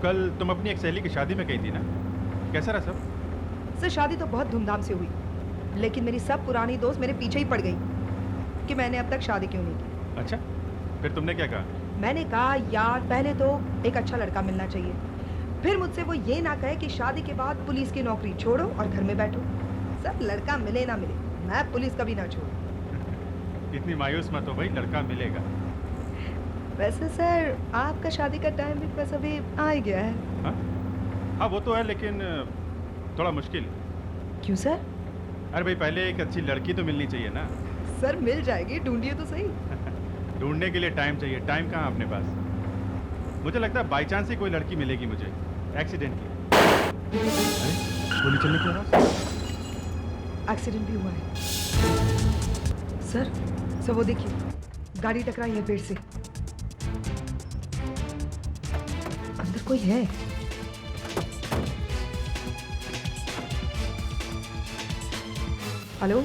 कल तुम अपनी एक सहेली की शादी में गई थी ना, कैसा रहा सब? सर शादी तो बहुत धूमधाम से हुई, लेकिन मेरी सब पुरानी दोस्त मेरे पीछे ही पड़ गई कि मैंने अब तक शादी क्यों नहीं की। अच्छा, फिर तुमने क्या कहा? मैंने कहा यार पहले तो एक अच्छा लड़का मिलना चाहिए, फिर मुझसे वो ये ना कहे कि शादी के बाद पुलिस की नौकरी छोड़ो और घर में बैठो। सर लड़का मिले ना मिले, मैं पुलिस कभी ना छोड़ू। इतनी मायूस मत हो भाई, लड़का मिलेगा। वैसे सर आपका शादी का टाइम भी बस अभी आ ही गया है। हाँ वो तो है, लेकिन थोड़ा मुश्किल। क्यों सर? अरे भाई पहले एक अच्छी लड़की तो मिलनी चाहिए ना। सर मिल जाएगी, ढूंढिए तो सही। ढूंढने के लिए टाइम चाहिए, टाइम कहाँ अपने पास? मुझे लगता है बाई चांस ही कोई लड़की मिलेगी मुझे, एक्सीडेंटली। अरे गोली चलने की आवाज। एक्सीडेंट भी हुआ है सर। सर वो देखिए, गाड़ी टकराई है पेड़ से। अंदर कोई है। Hello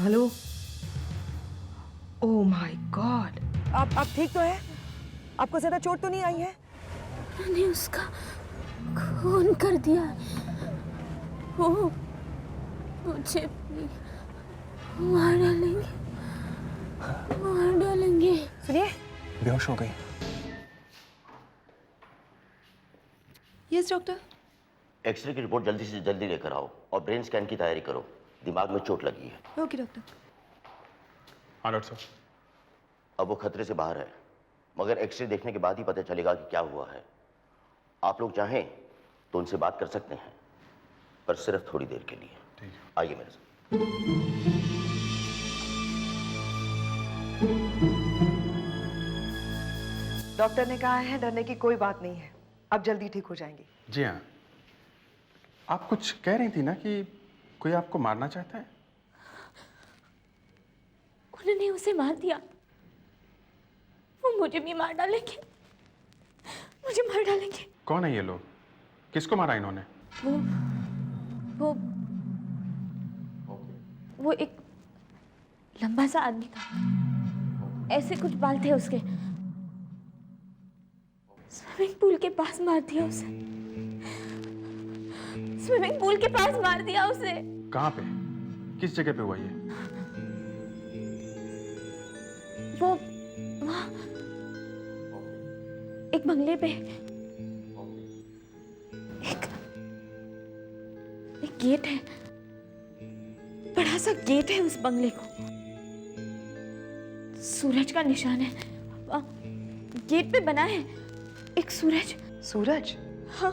hello. Oh my God. आप ठीक तो है? आपको ज्यादा चोट तो नहीं आई है? मैंने उसका खून कर दिया, वो मुझे भी मार डालेंगे, मार डालेंगे। सुनिए, बेहोश हो गई। Yes doctor. एक्सरे की रिपोर्ट जल्दी से जल्दी लेकर आओ और ब्रेन स्कैन की तैयारी करो, दिमाग में चोट लगी है। Okay doctor. हाँ डॉक्टर साहब। अब वो खतरे से बाहर है, मगर एक्सरे देखने के बाद ही पता चलेगा कि क्या हुआ है। आप लोग चाहें तो उनसे बात कर सकते हैं, पर सिर्फ थोड़ी देर के लिए। ठीक है। आइए मेरे साथ। डॉक्टर ने कहा है डरने की कोई बात नहीं है, अब जल्दी ठीक हो जाएंगी। जी हाँ, आप कुछ कह रही थी ना कि कोई आपको मारना चाहता है? उन्होंने उसे मार दिया, वो मुझे भी मार डालेंगे, मुझे मार डालेंगे। कौन है ये लोग? किसको मारा इन्होंने? वो एक लंबा सा आदमी था, ऐसे कुछ बाल थे उसके। स्विमिंग पूल के पास मार दिया उसे, स्विमिंग पूल के पास मार दिया उसे। कहाँ पे? किस जगह पे हुआ ये? वो वहाँ एक बंगले पे, एक गेट है, बड़ा सा गेट है उस बंगले को, सूरज का निशान है, गेट पे बना है एक सूरज। सूरज? हाँ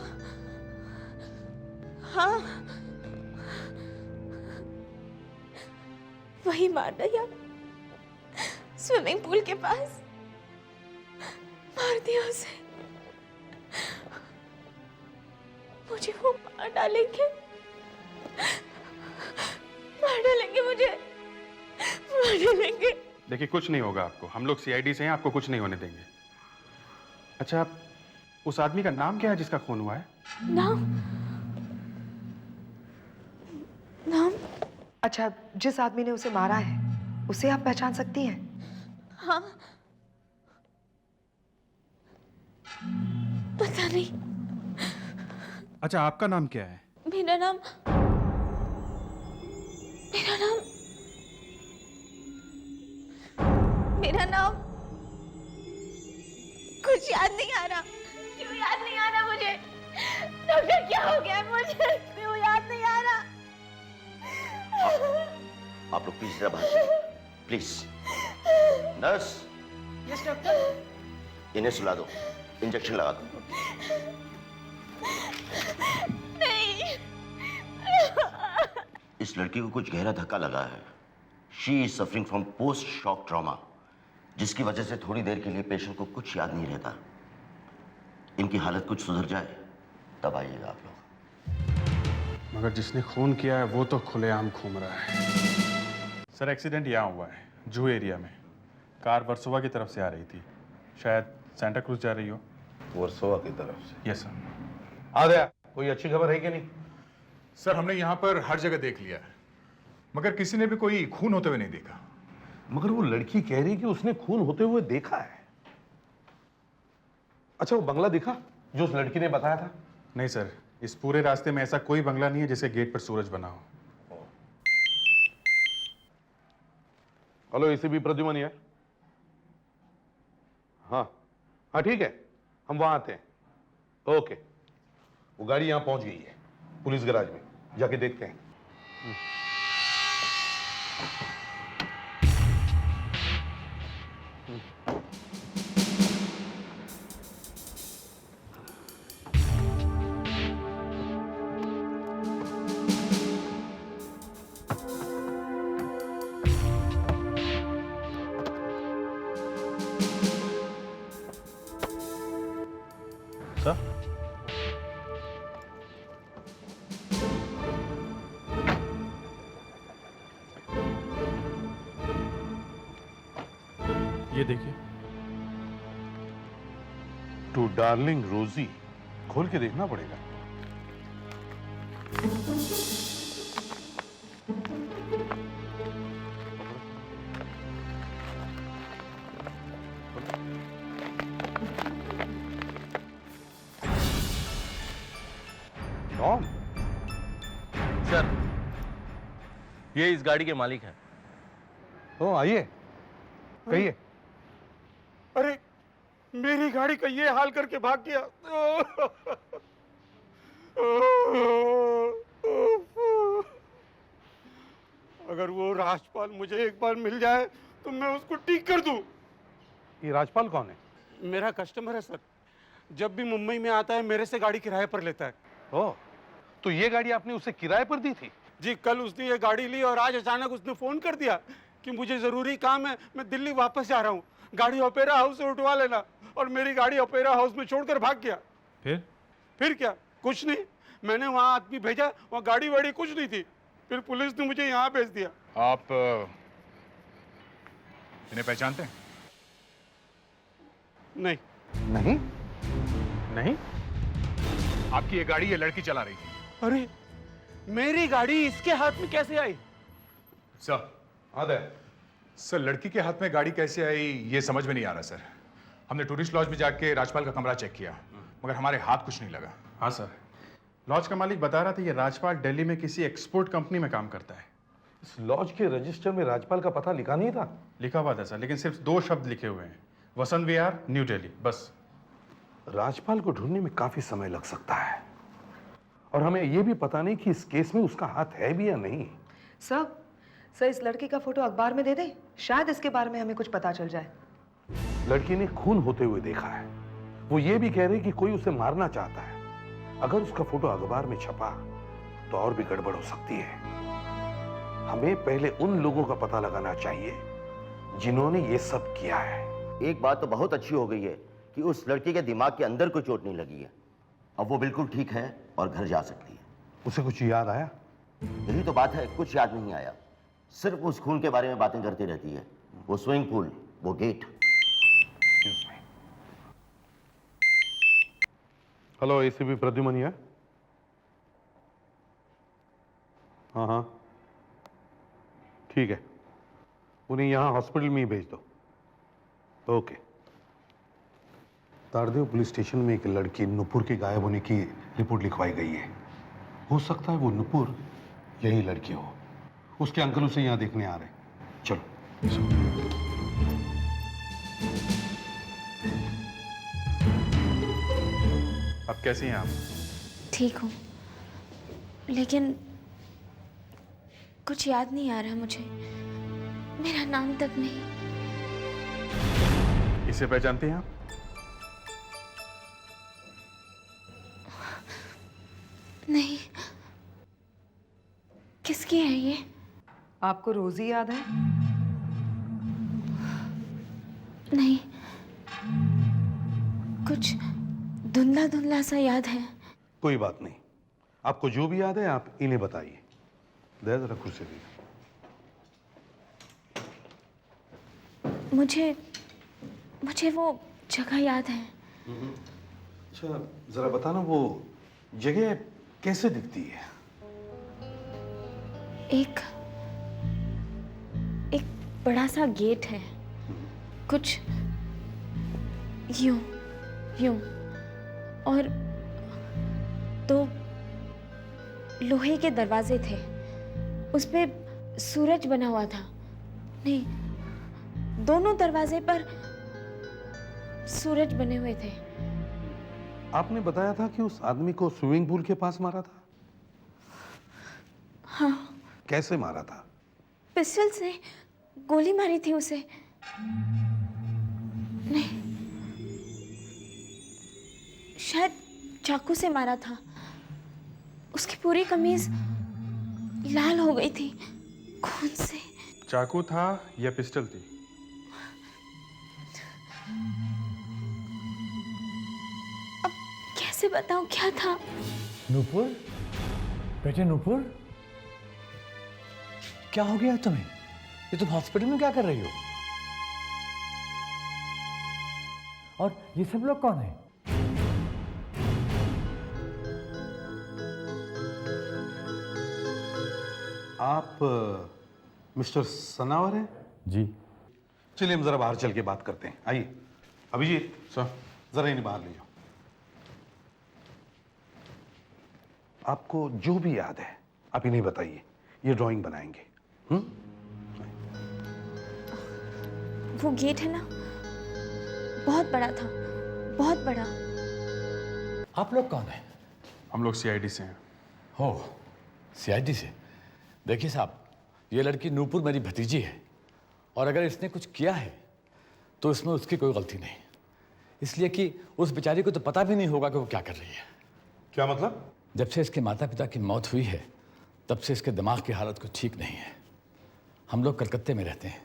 हाँ, वही मार दिया, स्विमिंग पूल के पास मार दिया उसे। मुझे वो मार डालेंगे, मार डालेंगे, मुझे मार डालेंगे। देखिए कुछ नहीं होगा आपको, हम लोग सीआईडी से हैं, आपको कुछ नहीं होने देंगे। अच्छा, उस आदमी का नाम क्या है जिसका खून हुआ है? नाम? नाम? अच्छा, जिस आदमी ने उसे मारा है उसे आप पहचान सकती हैं? हाँ, पता नहीं। अच्छा, आपका नाम क्या है? मेरा नाम कुछ याद नहीं आ रहा। क्यों याद नहीं आ रहा मुझे? डॉक्टर क्या हो गया मुझे? क्यों याद नहीं आ रहा? आप लोग प्लीज जरा बाहर प्लीज। नर्स। Yes doctor. इन्हें सुला दो, इंजेक्शन लगा दो। नहीं। इस लड़की को कुछ गहरा धक्का लगा है। She is suffering from post shock trauma, जिसकी वजह से थोड़ी देर के लिए पेशेंट को कुछ याद नहीं रहता। इनकी हालत कुछ सुधर जाए तब आइएगा आप लोग। मगर जिसने खून किया है वो तो खुलेआम घूम रहा है। सर एक्सीडेंट यहाँ हुआ है, जू एरिया में। कार वर्सोवा की तरफ से आ रही थी, शायद सेंटा क्रूज जा रही हो। वर्सोवा की तरफ से? Yes sir. आ गया। कोई अच्छी खबर है कि नहीं? सर हमने यहाँ पर हर जगह देख लिया है, मगर किसी ने भी कोई खून होते हुए नहीं देखा। मगर वो लड़की कह रही कि उसने खून होते हुए देखा है। अच्छा, वो बंगला दिखा जो उस लड़की ने बताया था? नहीं सर, इस पूरे रास्ते में ऐसा कोई बंगला नहीं है जिसके गेट पर सूरज बना हो। हेलो, एसीपी प्रद्युमन यार। हाँ हाँ, ठीक है, हम वहां आते हैं। ओके, वो गाड़ी यहां पहुंच गई है पुलिस गैराज में, जाके देखते हैं। सर, ये देखिए। टू डार्लिंग रोजी, खोल के देखना पड़ेगा। टॉम, सर, ये इस गाड़ी के मालिक हैं। ओ आइए, कहिए। अरे मेरी गाड़ी का ये हाल करके भाग गया। अगर वो राजपाल मुझे एक बार मिल जाए तो मैं उसको ठीक कर दूं। ये राजपाल कौन है? मेरा कस्टमर है सर, जब भी मुंबई में आता है मेरे से गाड़ी किराए पर लेता है। ओ, तो ये गाड़ी आपने उसे किराए पर दी थी? जी, कल उसने ये गाड़ी ली और आज अचानक उसने फोन कर दिया कि मुझे जरूरी काम है, मैं दिल्ली वापस जा रहा हूँ, गाड़ी ओपेरा हाउस से उठवा लेना। और मेरी गाड़ी ओपेरा हाउस में छोड़कर भाग गया। फिर क्या? कुछ नहीं, मैंने वहां आदमी भेजा, वहां गाड़ी वाड़ी कुछ नहीं थी, फिर पुलिस ने मुझे यहाँ भेज दिया। आप इन्हें पहचानते हैं? नहीं। नहीं? नहीं? आपकी ये गाड़ी ये लड़की चला रही थी। अरे मेरी गाड़ी इसके हाथ में कैसे आई? सर, आदे, सर लड़की के हाथ में गाड़ी कैसे आई ये समझ में नहीं आ रहा सर। हमने टूरिस्ट लॉज में जाके राजपाल का कमरा चेक किया, मगर हमारे हाथ कुछ नहीं लगा। हाँ सर, लॉज का मालिक बता रहा था ये राजपाल दिल्ली में किसी एक्सपोर्ट कंपनी में काम करता है। इस लॉज के रजिस्टर में राजपाल का पता लिखा नहीं था? लिखा हुआ था सर, लेकिन सिर्फ 2 शब्द लिखे हुए हैं, वसंत विहार, न्यू दिल्ली, बस। राजपाल को ढूंढने में काफी समय लग सकता है, और हमें यह भी पता नहीं कि इस केस में उसका हाथ है भी या नहीं। सर इस लड़की का फोटो अखबार में दे दें, शायद इसके बारे में हमें कुछ पता चल जाए। लड़की ने खून होते हुए देखा है, वो ये भी कह रही कि कोई उसे मारना चाहता है। अगर उसका फोटो अखबार में छपा तो और भी गड़बड़ हो सकती है। हमें पहले उन लोगों का पता लगाना चाहिए जिन्होंने ये सब किया है। एक बात तो बहुत अच्छी हो गई है कि उस लड़की के दिमाग के अंदर कोई चोट नहीं लगी है। अब वो बिल्कुल ठीक है और घर जा सकती है। उसे कुछ याद आया? यही तो बात है, कुछ याद नहीं आया, सिर्फ उस खून के बारे में बातें करती रहती है। वो स्विमिंग पूल, वो गेट। हेलो, एसीपी प्रद्युमन है? हाँ हाँ, ठीक है, उन्हें यहाँ हॉस्पिटल में ही भेज दो। ओके। तारदेव पुलिस स्टेशन में एक लड़की नुपुर के गायब होने की रिपोर्ट लिखवाई गई है। हो सकता है वो नुपुर यही लड़की हो। उसके अंकल उसे यहाँ देखने आ रहे हैं। चलो। अब कैसी हैं आप? ठीक हूँ, लेकिन कुछ याद नहीं आ रहा मुझे, मेरा नाम तक नहीं। इसे पहचानती हैं आप? नहीं, किसकी है ये? आपको रोजी याद है? नहीं, कुछ धुंधला धुंधला सा याद है। कोई बात नहीं, आपको जो भी याद है आप इन्हें बताइए। दे जरा कुर्सी दी। मुझे वो जगह याद है। अच्छा, जरा बताना वो जगह कैसे दिखती है? एक बड़ा सा गेट है, कुछ यूं। यूं, और दो लोहे के दरवाजे थे, उस पे सूरज बना हुआ था। नहीं, दोनों दरवाजे पर सूरज बने हुए थे। आपने बताया था कि उस आदमी को स्विमिंग पूल के पास मारा था। हाँ, कैसे मारा था? पिस्टल से गोली मारी थी उसे। नहीं, शायद चाकू से मारा था। उसकी पूरी कमीज लाल हो गई थी खून से। चाकू था या पिस्टल थी? अब कैसे बताऊं क्या था? नूपुर, बेटे नूपुर, क्या हो गया तुम्हें? ये तुम हॉस्पिटल में क्या कर रही हो? और ये सब लोग कौन है? आप मिस्टर सनावर हैं? जी। चलिए हम जरा बाहर चल के बात करते हैं। आइए अभिजीत, सर। जरा इन्हें बाहर ले जाओ। आपको जो भी याद है आप इन्हें बताइए, ये ड्राइंग बनाएंगे। वो गेट है ना, बहुत बड़ा था, बहुत बड़ा। आप लोग कौन हैं? हम लोग सीआईडी से हैं। हो, सीआईडी से। देखिए साहब, ये लड़की नूपुर मेरी भतीजी है, और अगर इसने कुछ किया है तो इसमें उसकी कोई गलती नहीं, इसलिए कि उस बेचारी को तो पता भी नहीं होगा कि वो क्या कर रही है। क्या मतलब? जब से इसके माता पिता की मौत हुई है तब से इसके दिमाग की हालत कुछ ठीक नहीं है। हम लोग कलकत्ते में रहते हैं।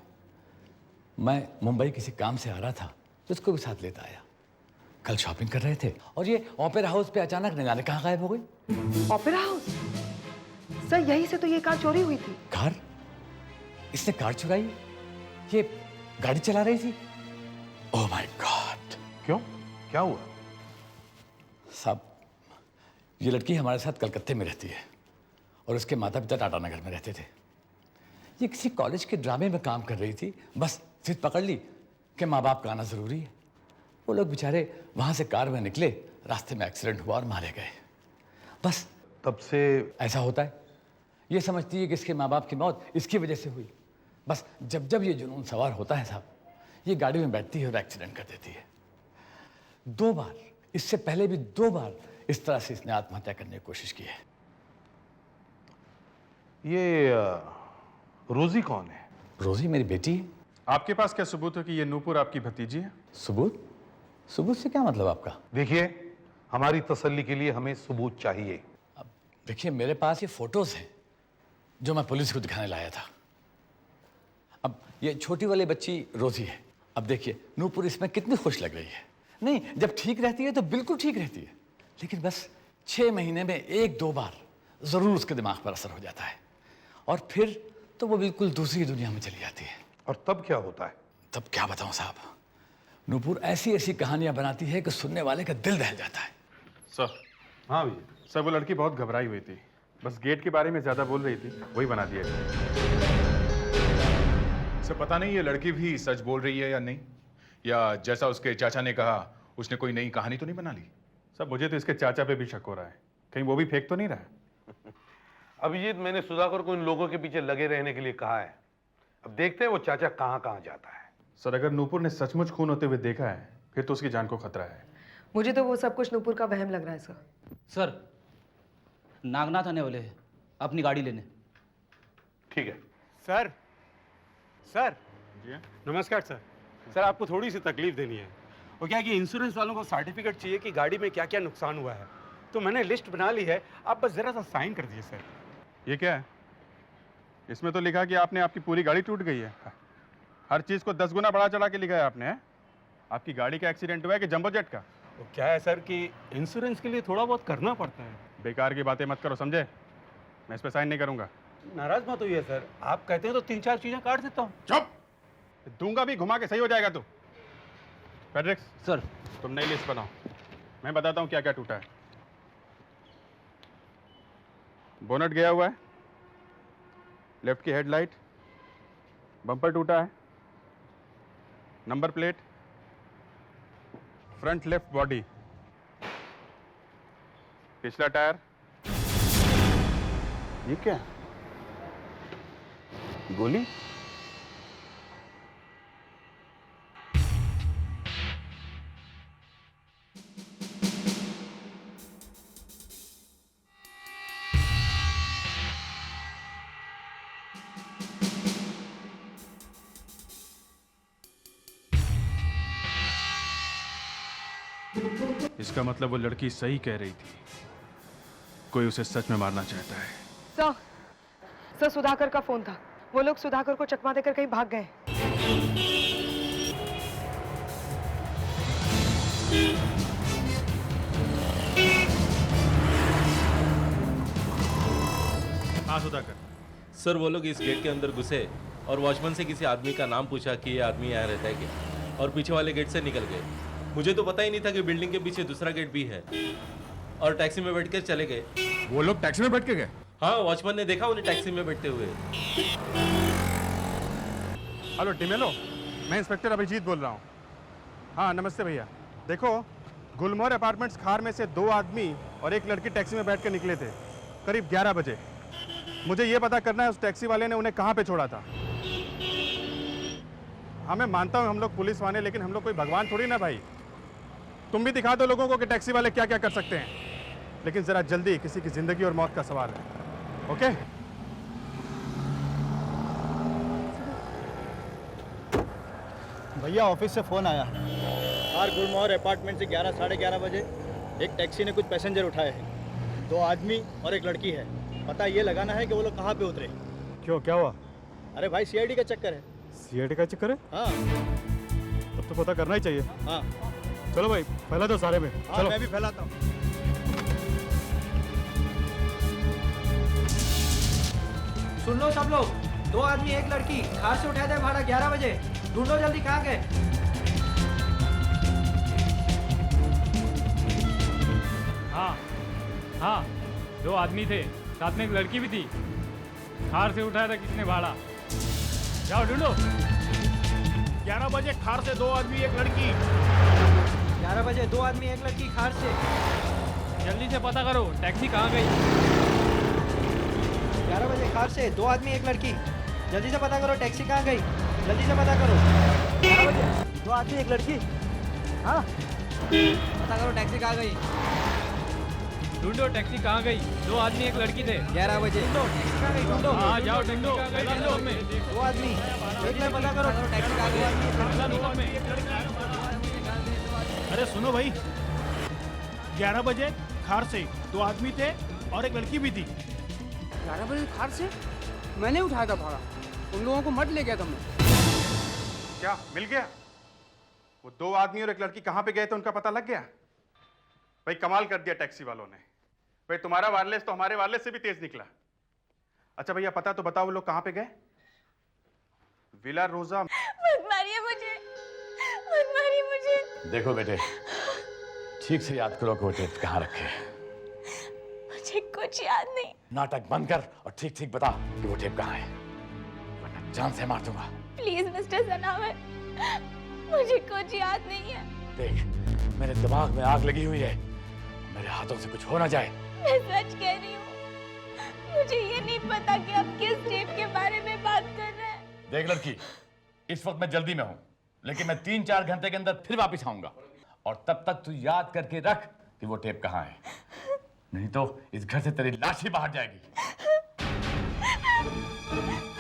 मैं मुंबई किसी काम से आ रहा था तो इसको भी साथ लेता आया। कल शॉपिंग कर रहे थे और ये ओपेरा हाउस पे अचानक न जाने कहाँ गायब हो गई। Opera house? सर यहीं से तो ये कार चोरी हुई थी। कार? इसने कार चुराई? ये गाड़ी चला रही थी? Oh my God! क्यों, क्या हुआ? साहब, ये लड़की हमारे साथ कलकत्ते में रहती है और उसके माता पिता टाटा नगर में रहते थे। ये किसी कॉलेज के ड्रामे में काम कर रही थी, बस जिद पकड़ ली कि माँ बाप का आना जरूरी है। वो लोग बेचारे वहां से कार में निकले, रास्ते में एक्सीडेंट हुआ और मारे गए। बस तब से ऐसा होता है। ये समझती है कि इसके माँ बाप की मौत इसकी वजह से हुई। बस जब जब ये जुनून सवार होता है साहब, ये गाड़ी में बैठती है और एक्सीडेंट कर देती है। 2 बार, इससे पहले भी 2 बार इस तरह से इसने आत्महत्या करने की कोशिश की है। ये रोजी कौन है? रोजी मेरी बेटी है। आपके पास क्या सबूत है कि ये नूपुर आपकी भतीजी है? सबूत? सबूत से क्या मतलब आपका? देखिए, हमारी तसल्ली के लिए हमें सबूत चाहिए। अब देखिए, मेरे पास ये फोटोज हैं जो मैं पुलिस को दिखाने लाया था। अब ये छोटी वाली बच्ची रोजी है। अब देखिए, नूपुर इसमें कितनी खुश लग रही है। नहीं, जब ठीक रहती है तो बिल्कुल ठीक रहती है, लेकिन बस 6 महीने में 1-2 बार जरूर उसके दिमाग पर असर हो जाता है, और फिर तो वो बिल्कुल दूसरी दुनिया में चली जाती है। और तब क्या होता है? तब क्या बताऊं साहब, नूपुर ऐसी ऐसी कहानियां बनाती है कि सुनने वाले का दिल दहल जाता है। सर। हाँ भैया। सर, वो लड़की बहुत घबराई हुई थी, बस गेट के बारे में ज्यादा बोल रही थी, वही बना दिया गया। सर पता नहीं ये लड़की भी सच बोल रही है या नहीं, या जैसा उसके चाचा ने कहा उसने कोई नई कहानी तो नहीं बना ली। सर, मुझे तो इसके चाचा पे भी शक हो रहा है, कहीं वो भी फेंक तो नहीं रहा है। अभिजीत, मैंने सुधाकर को इन लोगों के पीछे लगे रहने के लिए कहा है। अब देखते हैं वो चाचा कहाँ कहाँ जाता है। सर, अगर नूपुर ने सचमुच खून होते हुए देखा है फिर तो उसकी जान को खतरा है। मुझे तो वो सब कुछ नूपुर का वहम लग रहा है सर। सर, नागनाथ आने वाले हैं अपनी गाड़ी लेने। ठीक है। सर, सर जी हाँ? नमस्कार सर। सर, आपको थोड़ी सी तकलीफ देनी है। वो क्या है कि इंश्योरेंस वालों को सर्टिफिकेट चाहिए कि गाड़ी में क्या क्या नुकसान हुआ है, तो मैंने लिस्ट बना ली है, आप बस जरा सा साइन कर दीजिए सर। ये क्या है? इसमें तो लिखा कि आपने आपकी पूरी गाड़ी टूट गई है। हर चीज को 10 गुना बढ़ा चढ़ा के लिखा है आपने। आपकी गाड़ी का एक्सीडेंट हुआ है कि जंबो जेट का? वो क्या है सर कि इंश्योरेंस के लिए थोड़ा बहुत करना पड़ता है। बेकार की बातें मत करो, समझे? मैं इस पर साइन नहीं करूंगा। नाराज मत होइए सर, आप कहते हैं तो 3-4 चीजें काट देता हूँ। चुप! दूंगा भी, घुमा के सही हो जाएगा तू। फेड्रिक्स, सर, तुम नई लिस्ट बनाओ, मैं बताता हूँ क्या क्या टूटा है। बोनट गया हुआ है, लेफ्ट की हेडलाइट, बम्पर टूटा है, number plate, front left body, पिछला टायर। ये क्या? गोली? इसका मतलब वो लड़की सही कह रही थी, कोई उसे सच में मारना चाहता है। सर सुधाकर का फोन था। वो लोग सुधाकर को चकमा देकर कहीं भाग गए। हाँ सुधाकर। सर वो लोग इस गेट के अंदर घुसे और वॉचमैन से किसी आदमी का नाम पूछा कि ये आदमी यहाँ रहता है क्या, और पीछे वाले गेट से निकल गए। मुझे तो पता ही नहीं था कि बिल्डिंग के पीछे दूसरा गेट भी है, और टैक्सी में बैठ कर चले गए। वो लोग टैक्सी में बैठ के गए? हाँ, वॉचमैन ने देखा उन्हें टैक्सी में बैठते हुए। हेलो डिमेलो, मैं इंस्पेक्टर अभिजीत बोल रहा हूँ। हाँ नमस्ते भैया। देखो, गुलमोहर अपार्टमेंट्स खार में से 2 आदमी और एक लड़की टैक्सी में बैठ कर निकले थे करीब 11 बजे। मुझे ये पता करना है उस टैक्सी वाले ने उन्हें कहाँ पे छोड़ा था। हाँ मैं मानता हूँ हम लोग पुलिस वाले, लेकिन हम लोग कोई भगवान थोड़ी ना भाई। तुम भी दिखा दो लोगों को कि टैक्सी वाले क्या क्या कर सकते हैं, लेकिन ज़रा जल्दी, किसी की ज़िंदगी और मौत का सवाल है। ओके? भैया ऑफिस से फ़ोन आया। कार गुलमोहर अपार्टमेंट से 11 साढ़े 11 बजे एक टैक्सी ने कुछ पैसेंजर उठाए हैं। 2 आदमी और एक लड़की है। पता ये लगाना है कि वो लोग कहाँ पे उतरे। क्यों, क्या हुआ? अरे भाई सीआईडी का चक्कर है। सीआईडी का चक्कर है? हाँ तब तो पता करना ही चाहिए। हाँ चलो भाई, फैला दो सारे में। हाँ चलो। मैं भी फैलाता हूँ। सुन लो सब लोग, 2 आदमी एक लड़की कार से उठाए थे भाड़ा 11 बजे। ढूंढो जल्दी कहाँ गए। हाँ 2 आदमी थे, साथ में एक लड़की भी थी। कार से उठाया था किसने भाड़ा। जाओ ढूंढो। 11 बजे खार से 2 आदमी एक लड़की। 11 बजे 2 आदमी एक लड़की कार से। जल्दी से पता करो टैक्सी कहाँ गई। 11 बजे कार से 2 आदमी एक लड़की। जल्दी से पता करो टैक्सी कहाँ गई। जल्दी से पता करो। 11 बजे 2 आदमी एक लड़की। हाँ पता करो टैक्सी कहाँ गई। ढूंढो टैक्सी कहाँ गई। 2 आदमी एक लड़की थे। 11 बजे ढूंढो टैक्सी कहाँ गई। ढूंढो। हाँ जाओ ढूंढो। 2 आदमी एक लड़की। पता करो टैक्सी कहाँ गई। अरे सुनो भाई, 11 बजे खार से 2 आदमी थे और एक लड़की भी थी। 11 बजे कार से मैंने उठाया था भाड़ा। उन लोगों को मत ले गया था मैं। क्या मिल गया? वो 2 आदमी और एक लड़की कहाँ पे गए थे उनका पता लग गया? भाई कमाल कर दिया टैक्सी वालों ने। भाई तुम्हारा वायरलेस तो हमारे वायरलेस से भी तेज निकला। अच्छा भैया पता तो बताओ वो लोग कहाँ पे गए? विला रोजा। मत मारिए मुझे, मत मारिए मुझे। देखो बेटे, ठीक से याद करो कि वो टेप कहाँ रखे हैं। मुझे कुछ याद नहीं। नाटक बंद कर और ठीक ठीक बता कि वो टेप कहाँ है, वरना जान से मार दूंगा। प्लीज मिस्टर सनावत, मुझे कुछ याद नहीं है। देख, मेरे दिमाग में आग लगी हुई है, मेरे हाथों से कुछ हो ना जाए। मैं सच कह रही हूँ, मुझे ये नहीं पता कि आप किस टेप के बारे में बात कर रहे हैं। देख लड़की, इस वक्त मैं जल्दी में हूँ, लेकिन मैं 3-4 घंटे के अंदर फिर वापस आऊंगा, और तब तक तू याद करके रख कि वो टेप कहाँ है, नहीं तो इस घर से तेरी लाश ही बाहर जाएगी।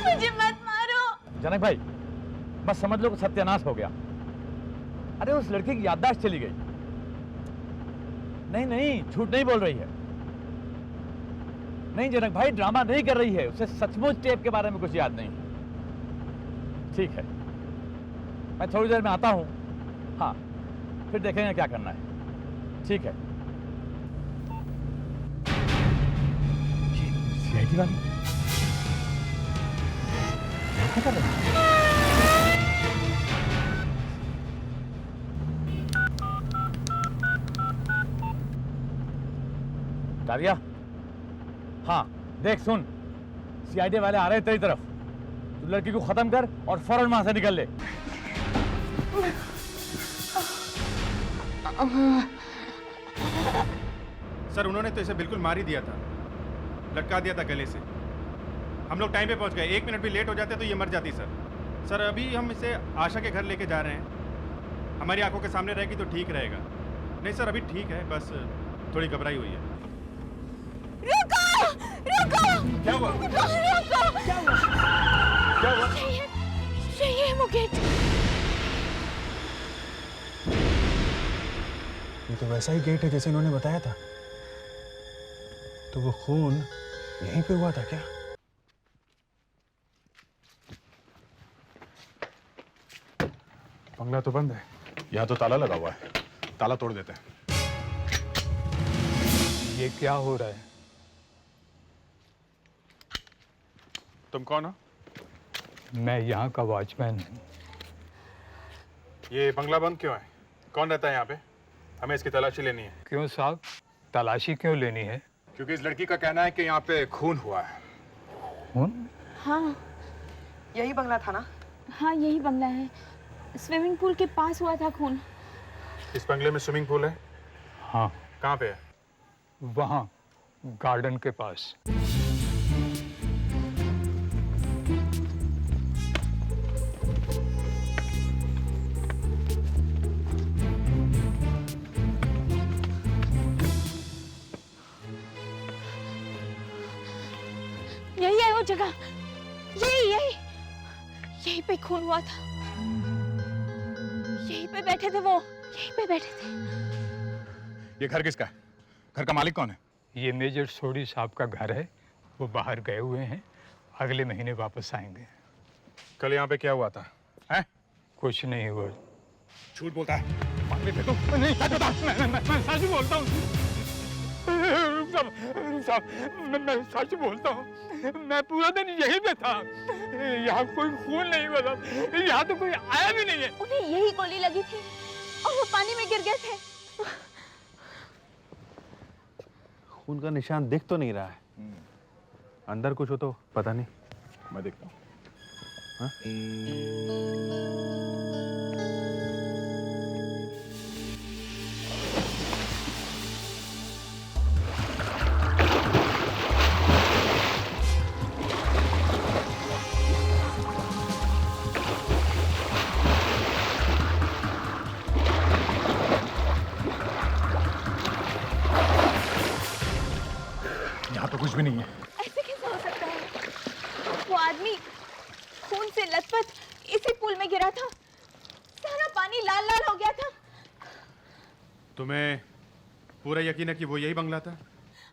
मुझे मत मारो। जनक भाई, बस समझ लो कि सत्यानाश हो गया। अरे उस लड़की की याददाश्त चली गई। नहीं नहीं, झूठ नहीं बोल रही है। नहीं जनक भाई, ड्रामा नहीं कर रही है, उसे सचमुच टेप के बारे में कुछ याद नहीं। ठीक है, मैं थोड़ी देर में आता हूं। हाँ, फिर देखेंगे क्या करना है। ठीक है। ये सीआईडी वाली क्या कर रही है? तारिया, हाँ देख सुन, सीआईडी वाले आ रहे हैं तेरी तरफ। तू लड़की को खत्म कर और फौरन वहां से निकल ले। सर उन्होंने तो इसे बिल्कुल मार ही दिया था, लटका दिया था गले से। हम लोग टाइम पे पहुंच गए, 1 मिनट भी लेट हो जाते तो ये मर जाती सर। सर अभी हम इसे आशा के घर लेके जा रहे हैं, हमारी आंखों के सामने रहेगी तो ठीक रहेगा। नहीं सर अभी ठीक है, बस थोड़ी घबराई हुई है। रुको! रुको! क्या हुआ? रुको! क्या हुआ? क्या हुआ? यही है वो गेट। ये तो वैसा ही गेट है जैसे इन्होंने बताया था। तो वो खून यहीं पे हुआ था क्या? बंगला तो बंद है, यहाँ तो ताला लगा हुआ है। ताला तोड़ देते हैं। ये क्या हो रहा है? तुम कौन हो? मैं यहाँ का वॉचमैन हूँ। ये बंगला बंद क्यों है? कौन रहता है यहाँ पे? हमें इसकी तलाशी लेनी है। क्यों साहब, तलाशी क्यों लेनी है? क्योंकि इस लड़की का कहना है कि यहाँ पे खून हुआ है। खून? हाँ यही बंगला था ना? हाँ यही बंगला है, स्विमिंग पूल के पास हुआ था खून। इस बंगले में स्विमिंग पूल है? हाँ। कहाँ पे है? वहाँ गार्डन के पास। यही है वो जगह, यही पे खून हुआ था। यहीं पे बैठे थे वो, यहीं पे बैठे थे। ये घर किसका है? घर का मालिक कौन है? ये मेजर सोडी साहब का घर है, वो बाहर गए हुए हैं, अगले महीने वापस आएंगे। कल यहाँ पे क्या हुआ था? हैं? कुछ नहीं हुआ। झूठ बोलता है। मारने दे दो। नहीं सच बता। मैं सच बोलता हूँ। मैं सच बोलता हूँ, मैं पूरा दिन यहीं पे था। यहाँ कोई खून नहीं हुआ, यहाँ तो कोई आया भी नहीं है। उन्हें यही गोली लगी थी और वो पानी में गिर गए थे। खून का निशान दिख तो नहीं रहा है। अंदर कुछ हो तो पता नहीं, मैं देखता हूँ। हाँ? यहाँ तो कुछ भी नहीं है। ऐसे कैसे हो सकता है? वो आदमी खून से लथपथ इसी पुल में गिरा था, सारा पानी लाल लाल हो गया था। तुम्हें पूरा यकीन है कि वो यही बंगला था?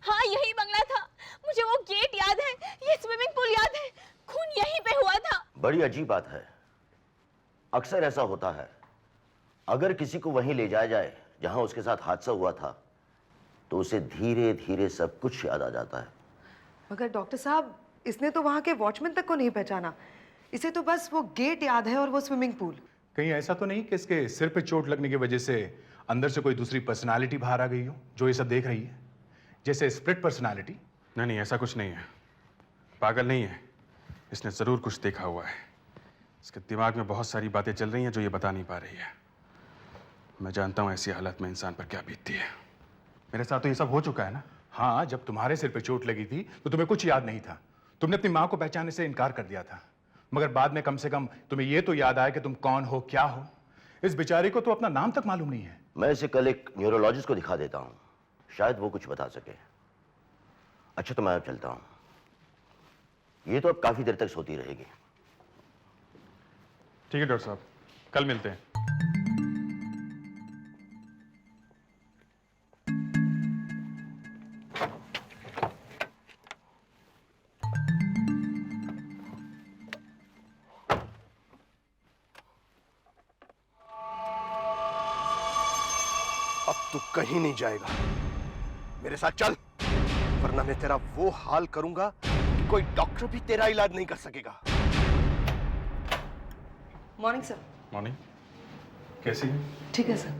हाँ यही बंगला था, मुझे वो गेट याद है, ये स्विमिंग पूल याद है, खून यहीं पे हुआ था। बड़ी अजीब बात है, अक्सर ऐसा होता है, अगर किसी को वहीं ले जाया जाए जहां उसके साथ हादसा हुआ था तो उसे धीरे धीरे सब कुछ याद आ जाता है। मगर डॉक्टर साहब, इसने तो वहाँ के वॉचमैन तक को नहीं पहचाना। इसे तो बस वो गेट याद है और वो स्विमिंग पूल। कहीं ऐसा तो नहीं कि इसके सिर पे चोट लगने की वजह से अंदर से कोई दूसरी पर्सनालिटी बाहर आ गई हो जो ये सब देख रही है, जैसे स्प्लिट पर्सनालिटी? नहीं नहीं, ऐसा कुछ नहीं है। पागल नहीं है, इसने जरूर कुछ देखा हुआ है। इसके दिमाग में बहुत सारी बातें चल रही हैं जो ये बता नहीं पा रही है। मैं जानता हूँ ऐसी हालत में इंसान पर क्या बीतती है। मेरे साथ तो ये सब हो चुका है ना। हाँ, जब तुम्हारे सिर पे चोट लगी थी तो तुम्हें कुछ याद नहीं था। तुमने अपनी माँ को पहचानने से इनकार कर दिया था, मगर बाद में कम से कम तुम्हें ये तो याद आया कि तुम कौन हो, क्या हो। इस बेचारे को तो अपना नाम तक मालूम नहीं है। मैं इसे कल एक न्यूरोलॉजिस्ट को दिखा देता हूँ, शायद वो कुछ बता सके। अच्छा तो मैं अब चलता हूँ, ये तो अब काफी देर तक सोती रहेगी। ठीक है डॉक्टर साहब, कल मिलते हैं। अब तू कहीं नहीं जाएगा, मेरे साथ चल, वरना मैं तेरा वो हाल करूंगा कि कोई डॉक्टर भी तेरा इलाज नहीं कर सकेगा। Morning sir. मॉर्निंग। कैसी है? ठीक है सर।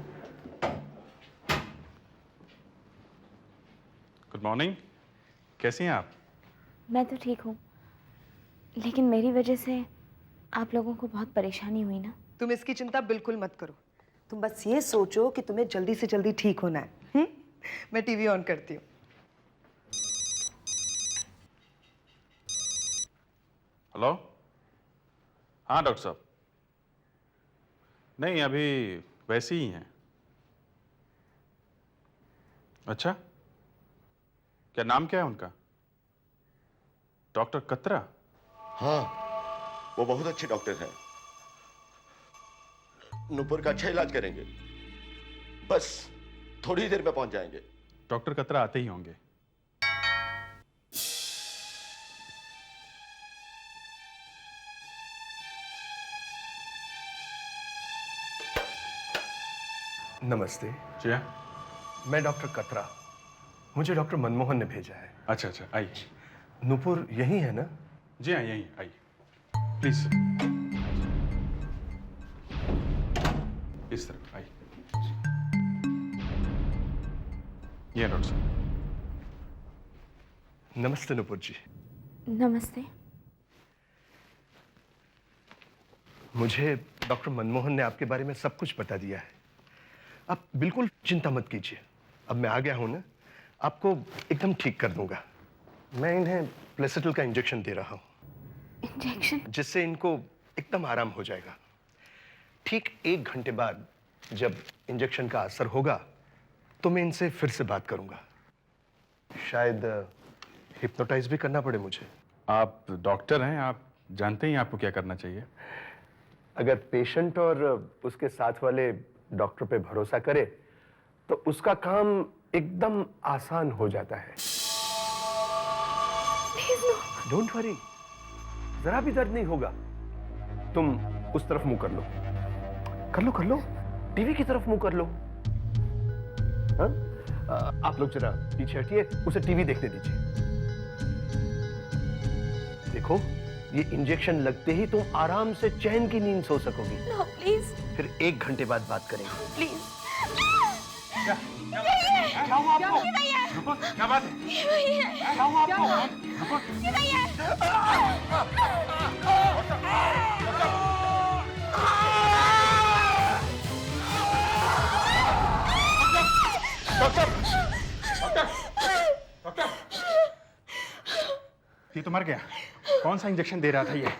Good morning. कैसी हैं आप? मैं तो ठीक हूँ, लेकिन मेरी वजह से आप लोगों को बहुत परेशानी हुई ना? तुम इसकी चिंता बिल्कुल मत करो, तुम बस ये सोचो कि तुम्हें जल्दी से जल्दी ठीक होना है। मैं टीवी ऑन करती हूँ। हेलो, हाँ डॉक्टर साहब। नहीं, अभी वैसे ही हैं। अच्छा, क्या नाम क्या है उनका? डॉक्टर कतरा? हाँ, वो बहुत अच्छे डॉक्टर हैं। नूपुर का अच्छा इलाज करेंगे। बस थोड़ी देर में पहुंच जाएंगे। डॉक्टर कतरा आते ही होंगे। नमस्ते। जी हाँ। मैं डॉक्टर कतरा, मुझे डॉक्टर मनमोहन ने भेजा है। अच्छा अच्छा, आइए। नूपुर यही है ना? जी हाँ, यहीं आइए प्लीज। इस तरफ आइए। ये डॉक्टर साहब। नमस्ते नूपुर जी। नमस्ते। मुझे डॉक्टर मनमोहन ने आपके बारे में सब कुछ बता दिया है। आप बिल्कुल चिंता मत कीजिए। अब मैं आ गया हूं ना, आपको एकदम ठीक कर दूंगा। मैं इन्हें प्लेसेटल का इंजेक्शन दे रहा हूं। इंजेक्शन? जिससे इनको एकदम आराम हो जाएगा। ठीक 1 घंटे बाद जब इंजेक्शन का असर होगा तो मैं इनसे फिर से बात करूंगा। शायद हिप्नोटाइज भी करना पड़े मुझे। आप डॉक्टर हैं, आप जानते हैं आपको क्या करना चाहिए। अगर पेशेंट और उसके साथ वाले डॉक्टर पे भरोसा करे तो उसका काम एकदम आसान हो जाता है। डोंट वरी, जरा भी दर्द नहीं होगा। तुम उस तरफ मुंह कर लो, कर लो, टीवी की तरफ मुंह कर लो। हाँ? आप लोग जरा पीछे हटिए, उसे टीवी देखने दीजिए। देखो, ये इंजेक्शन लगते ही तुम आराम से चैन की नींद सो सकोगी। No please. फिर 1 घंटे बाद बात करेंगे। प्लीज। क्या हुआ आपको? रुको, क्या बात है? क्या हुआ आपको? रुको। डॉक्टर, ये तो मर गया। कौन सा इंजेक्शन दे रहा था ये?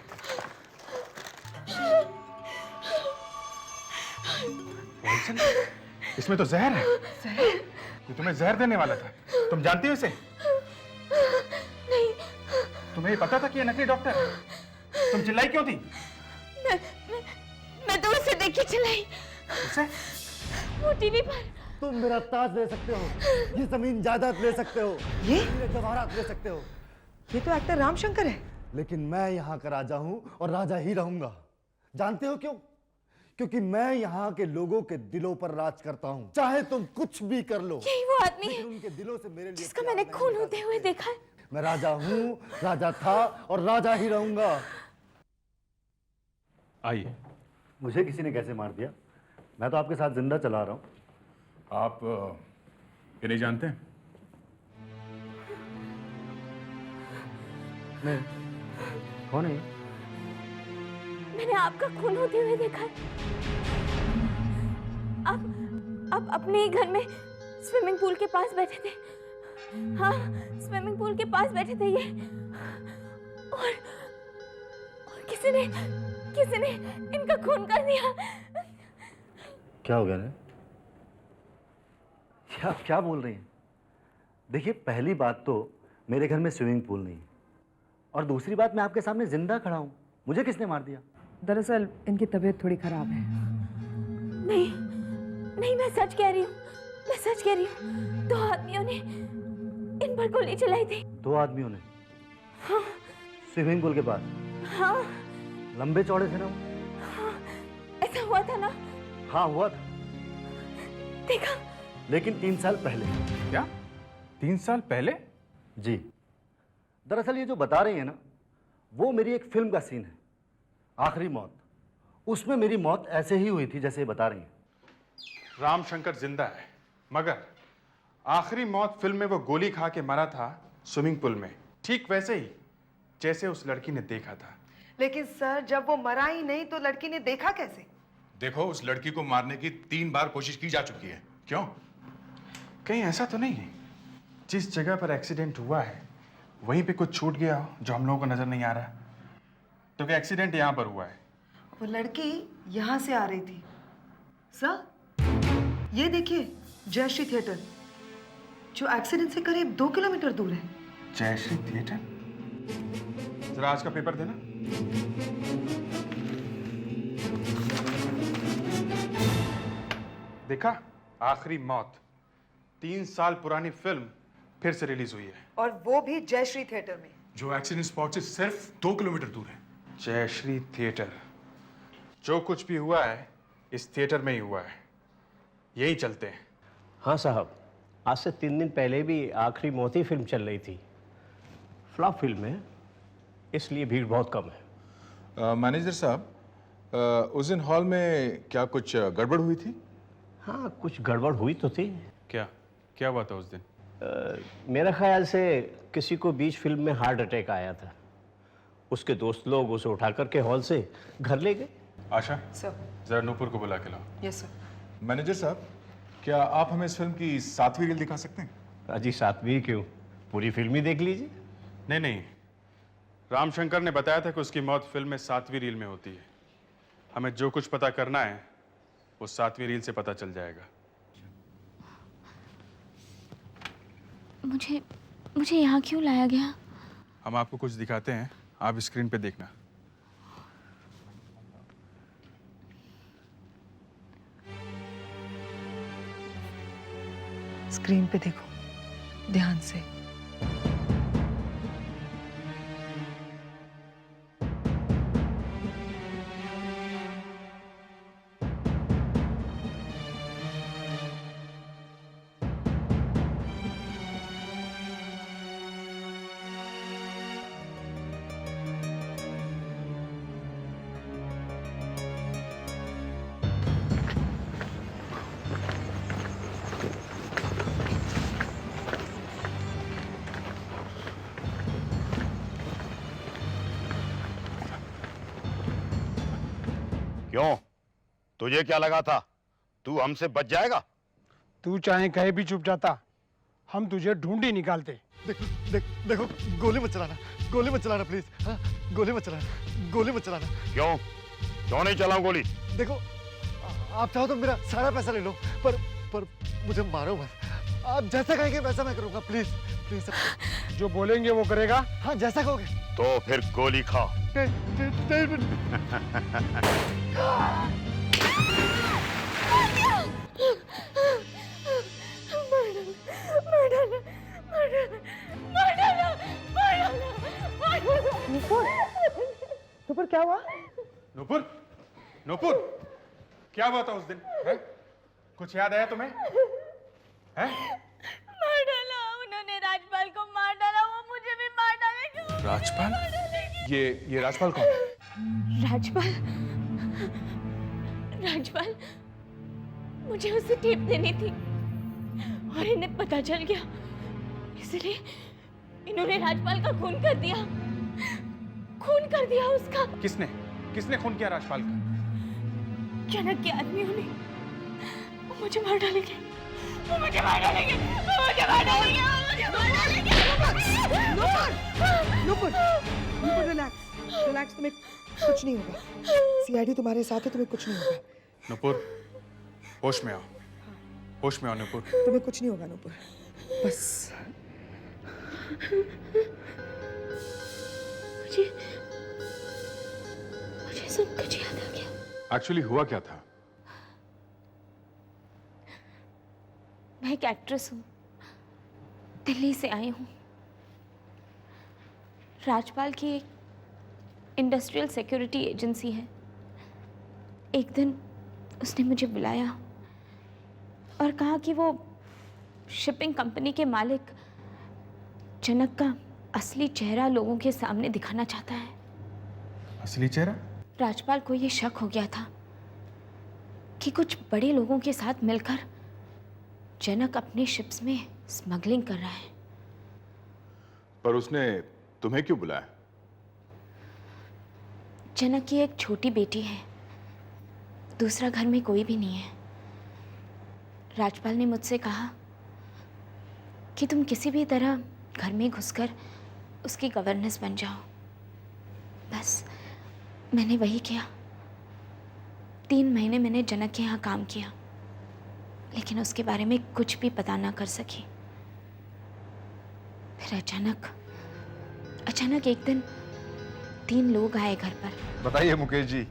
पॉइजन? इसमें तो जहर है। ये तुम्हें जहर देने वाला था। तुम जानती हो इसे? नहीं। तुम्हें ये पता था कि ये नकली डॉक्टर है? तुम चिल्लाई क्यों थी? मैं तो उसे देख के चिल्लाई। उसे? वो टीवी पर। तुम मेरा ताज ले सकते हो, ये जमीन जायदाद ले सकते हो, ये जवाहरात ले सकते हो, ये तो एक्टर रामशंकर है। लेकिन मैं यहाँ का राजा हूँ और राजा ही रहूंगा। जानते हो क्यों? क्योंकि मैं यहाँ के लोगों के दिलों पर राज करता हूँ। चाहे तुम कुछ भी कर लो। यही वो आदमी है उनके दिलों से मेरे लिए जिसका मैंने खून होते हुए देखा है। मैं राजा हूँ, राजा था और राजा ही रहूंगा। आइए। मुझे किसी ने कैसे मार दिया? मैं तो आपके साथ जिंदा चला रहा हूँ। आप ये नहीं जानते हैं? मैं कौन है? मैंने आपका खून होते हुए देखा है। आप अपने ही घर में स्विमिंग पूल के पास बैठे थे। हाँ, स्विमिंग पूल के पास बैठे थे ये। और किसी ने इनका खून कर दिया। क्या हो गया रे? क्या बोल रही हैं? देखिए, पहली बात तो मेरे घर में स्विमिंग पूल नहीं है, और दूसरी बात मैं आपके सामने जिंदा खड़ा हूँ। मुझे किसने मार दिया? दरअसल इनकी तबीयत थोड़ी खराब है। नहीं, मैं सच कह रही हूँ। मैं सच कह रही हूँ। 2 आदमियों ने इन पर गोली चलाई थी। 2 आदमियों ने? हाँ। स्विमिंग पूल के पास? हाँ। लंबे चौड़े थे ना? हाँ, ऐसा हुआ था ना? हाँ, हुआ था। देखा? लेकिन 3 साल पहले। क्या? 3 साल पहले? जी। दरअसल ये जो बता रही है ना, वो मेरी एक फिल्म का सीन है, आखिरी मौत। उसमें मेरी मौत ऐसे ही हुई थी जैसे ये बता रही हैं। रामशंकर जिंदा है, मगर आखिरी मौत फिल्म में वो गोली खा के मरा था स्विमिंग पूल में, ठीक वैसे ही जैसे उस लड़की ने देखा था। लेकिन सर, जब वो मरा ही नहीं तो लड़की ने देखा कैसे? देखो, उस लड़की को मारने की 3 बार कोशिश की जा चुकी है। क्यों? कहीं ऐसा तो नहीं है जिस जगह पर एक्सीडेंट हुआ है वहीं पे कुछ छूट गया हो जो हम लोगों को नजर नहीं आ रहा? तो क्या एक्सीडेंट यहाँ पर हुआ है? वो लड़की यहाँ से आ रही थी। सर, ये देखिए जयश्री थिएटर, जो एक्सीडेंट से करीब 2 किलोमीटर दूर है। जयश्री थिएटर? जरा आज का पेपर देना। देखा, आखिरी मौत। 3 साल पुरानी फिल्म फिर से रिलीज हुई है, और वो भी जयश्री थिएटर में, जो एक्सीडेंट स्पॉट से सिर्फ 2 किलोमीटर दूर है। जयश्री थिएटर। जो कुछ भी हुआ है इस थिएटर में ही हुआ है। यही चलते हैं। हाँ साहब, आज से 3 दिन पहले भी आखिरी मौती फिल्म चल रही थी। फ्लॉप फिल्म है, इसलिए भीड़ बहुत कम है। मैनेजर साहब, उस दिन हॉल में क्या कुछ गड़बड़ हुई थी? हाँ, कुछ गड़बड़ हुई तो थी। क्या क्या हुआ था उस दिन? मेरा ख्याल से किसी को बीच फिल्म में हार्ट अटैक आया था। उसके दोस्त लोग उसे उठा करके हॉल से घर ले गए। आशा, सर। जरा नूपुर को बुला के लाओ। Yes sir. मैनेजर साहब, क्या आप हमें इस फिल्म की 7वीं रील दिखा सकते हैं? अजी 7वीं क्यों, पूरी फिल्म ही देख लीजिए। नहीं नहीं, रामशंकर ने बताया था कि उसकी मौत फिल्म में 7वीं रील में होती है। हमें जो कुछ पता करना है वो 7वीं रील से पता चल जाएगा। मुझे यहाँ क्यों लाया गया? हम आपको कुछ दिखाते हैं, आप स्क्रीन पे देखना। स्क्रीन पे देखो ध्यान से। क्यों, तुझे क्या लगा था तू हमसे बच जाएगा? तू चाहे कहीं भी छुप जाता, हम तुझे ढूंढ ही निकालते। देखो, गोली मत चलाना प्लीज। हाँ, गोली मत चलाना। क्यों क्यों नहीं चलाऊं गोली? देखो, आप चाहो तो मेरा सारा पैसा ले लो, पर मुझे मारो मत। आप जैसा कहेंगे वैसा मैं करूंगा, प्लीज प्लीज। जो बोलेंगे वो करेगा। हाँ, जैसा कहोगे। तो फिर गोली खा। नुपुर, क्या हुआ? नूपुर, क्या हुआ था उस दिन? है? कुछ याद आया तुम्हें? है? मार डाला उन्होंने, राजपाल को मार डाला। वो मुझे भी मार डालेगा। राजपाल? ये राजपाल कौन है? राजपाल, मुझे उसे टेप देनी थी और इन्हें पता चल गया, इसलिए इन्होंने राजपाल का खून कर दिया उसका। किसने खून किया राजपाल का? जनक के आदमियों ने। वो मुझे मार डालेंगे। नुपुर, रिलैक्स, तुम्हें कुछ नहीं होगा। सीआईडी तुम्हारे साथ है, तुम्हें कुछ नहीं होगा। नूपुर, होश में आओ नूपुर। तुम्हें कुछ नहीं होगा नूपुर, बस। मुझे सब कुछ याद आ गया। एक्चुअली हुआ क्या था? मैं एक एक्ट्रेस हूँ, दिल्ली से आई हूँ। राजपाल की एक इंडस्ट्रियल सिक्योरिटी एजेंसी है। एक दिन उसने मुझे बुलाया और कहा कि वो शिपिंग कंपनी के मालिक जनक का असली चेहरा लोगों के सामने दिखाना चाहता है। असली चेहरा? राजपाल को ये शक हो गया था कि कुछ बड़े लोगों के साथ मिलकर जनक अपने शिप्स में स्मगलिंग कर रहा है। पर उसने तुम्हें क्यों बुलाया? जनक की एक छोटी बेटी है, दूसरा घर में कोई भी नहीं है। राजपाल ने मुझसे कहा कि तुम किसी भी तरह घर में घुसकर उसकी गवर्नेंस बन जाओ। बस मैंने वही किया। 3 महीने मैंने जनक के यहाँ काम किया, लेकिन उसके बारे में कुछ भी पता ना कर सकी। फिर अचानक एक दिन 3 लोग आए घर पर। बताइए मुकेश जी,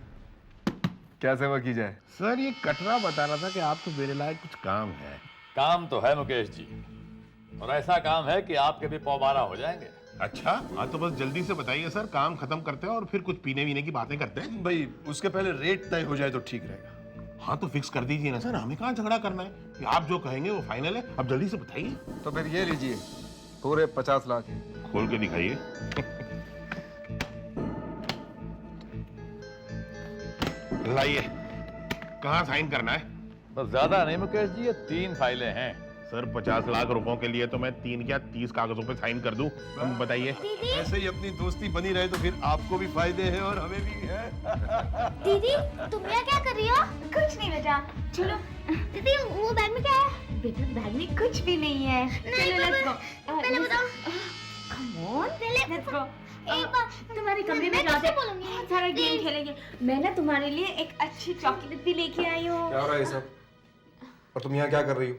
क्या सेवा की जाए? सर, ये कटरा बता रहा था कि आपको मेरे लायक कुछ काम है। काम तो है मुकेश जी, और ऐसा काम है कि आपके भी पौबारा हो जाएंगे। अच्छा, हाँ तो बस जल्दी से बताइए सर, काम खत्म करते हैं और फिर कुछ पीने वीने की बातें करते हैं। भाई उसके पहले रेट तय हो जाए तो ठीक रहेगा। हाँ तो फिक्स कर दीजिए ना सर, हमें कहाँ झगड़ा करना है। कि आप जो कहेंगे वो फाइनल है। अब जल्दी से बताइए। तो फिर ये लीजिए, पूरे 50 लाख। खोल के दिखाइए। लाइए, कहाँ साइन करना है? बस ज्यादा नहीं मुकेश जी, ये 3 फाइलें हैं। सर 50 लाख रुपयों के लिए तो मैं 3 क्या 30 कागजों पे साइन कर दूं। हम बताइए। ऐसे ही अपनी दोस्ती बनी रहे तो फिर आपको भी फायदे हैं और हमें भी है। दीदी, तुम यहाँ क्या कर रही हो? कुछ नहीं बेटा, चलो। दीदी, वो बैग में क्या है? बेटा, बैग में कुछ भी नहीं है। चलो लेट्स गो। पहले बताओ। Come on, let's go. तुम्हारे कमरे में जाते बहुत सारा गेम खेलेंगे। मैं ना तुम्हारे लिए एक अच्छी चॉकलेट भी लेके आई हूँ। क्या हो रहा है ये सब? और तुम यहाँ क्या कर रही हो?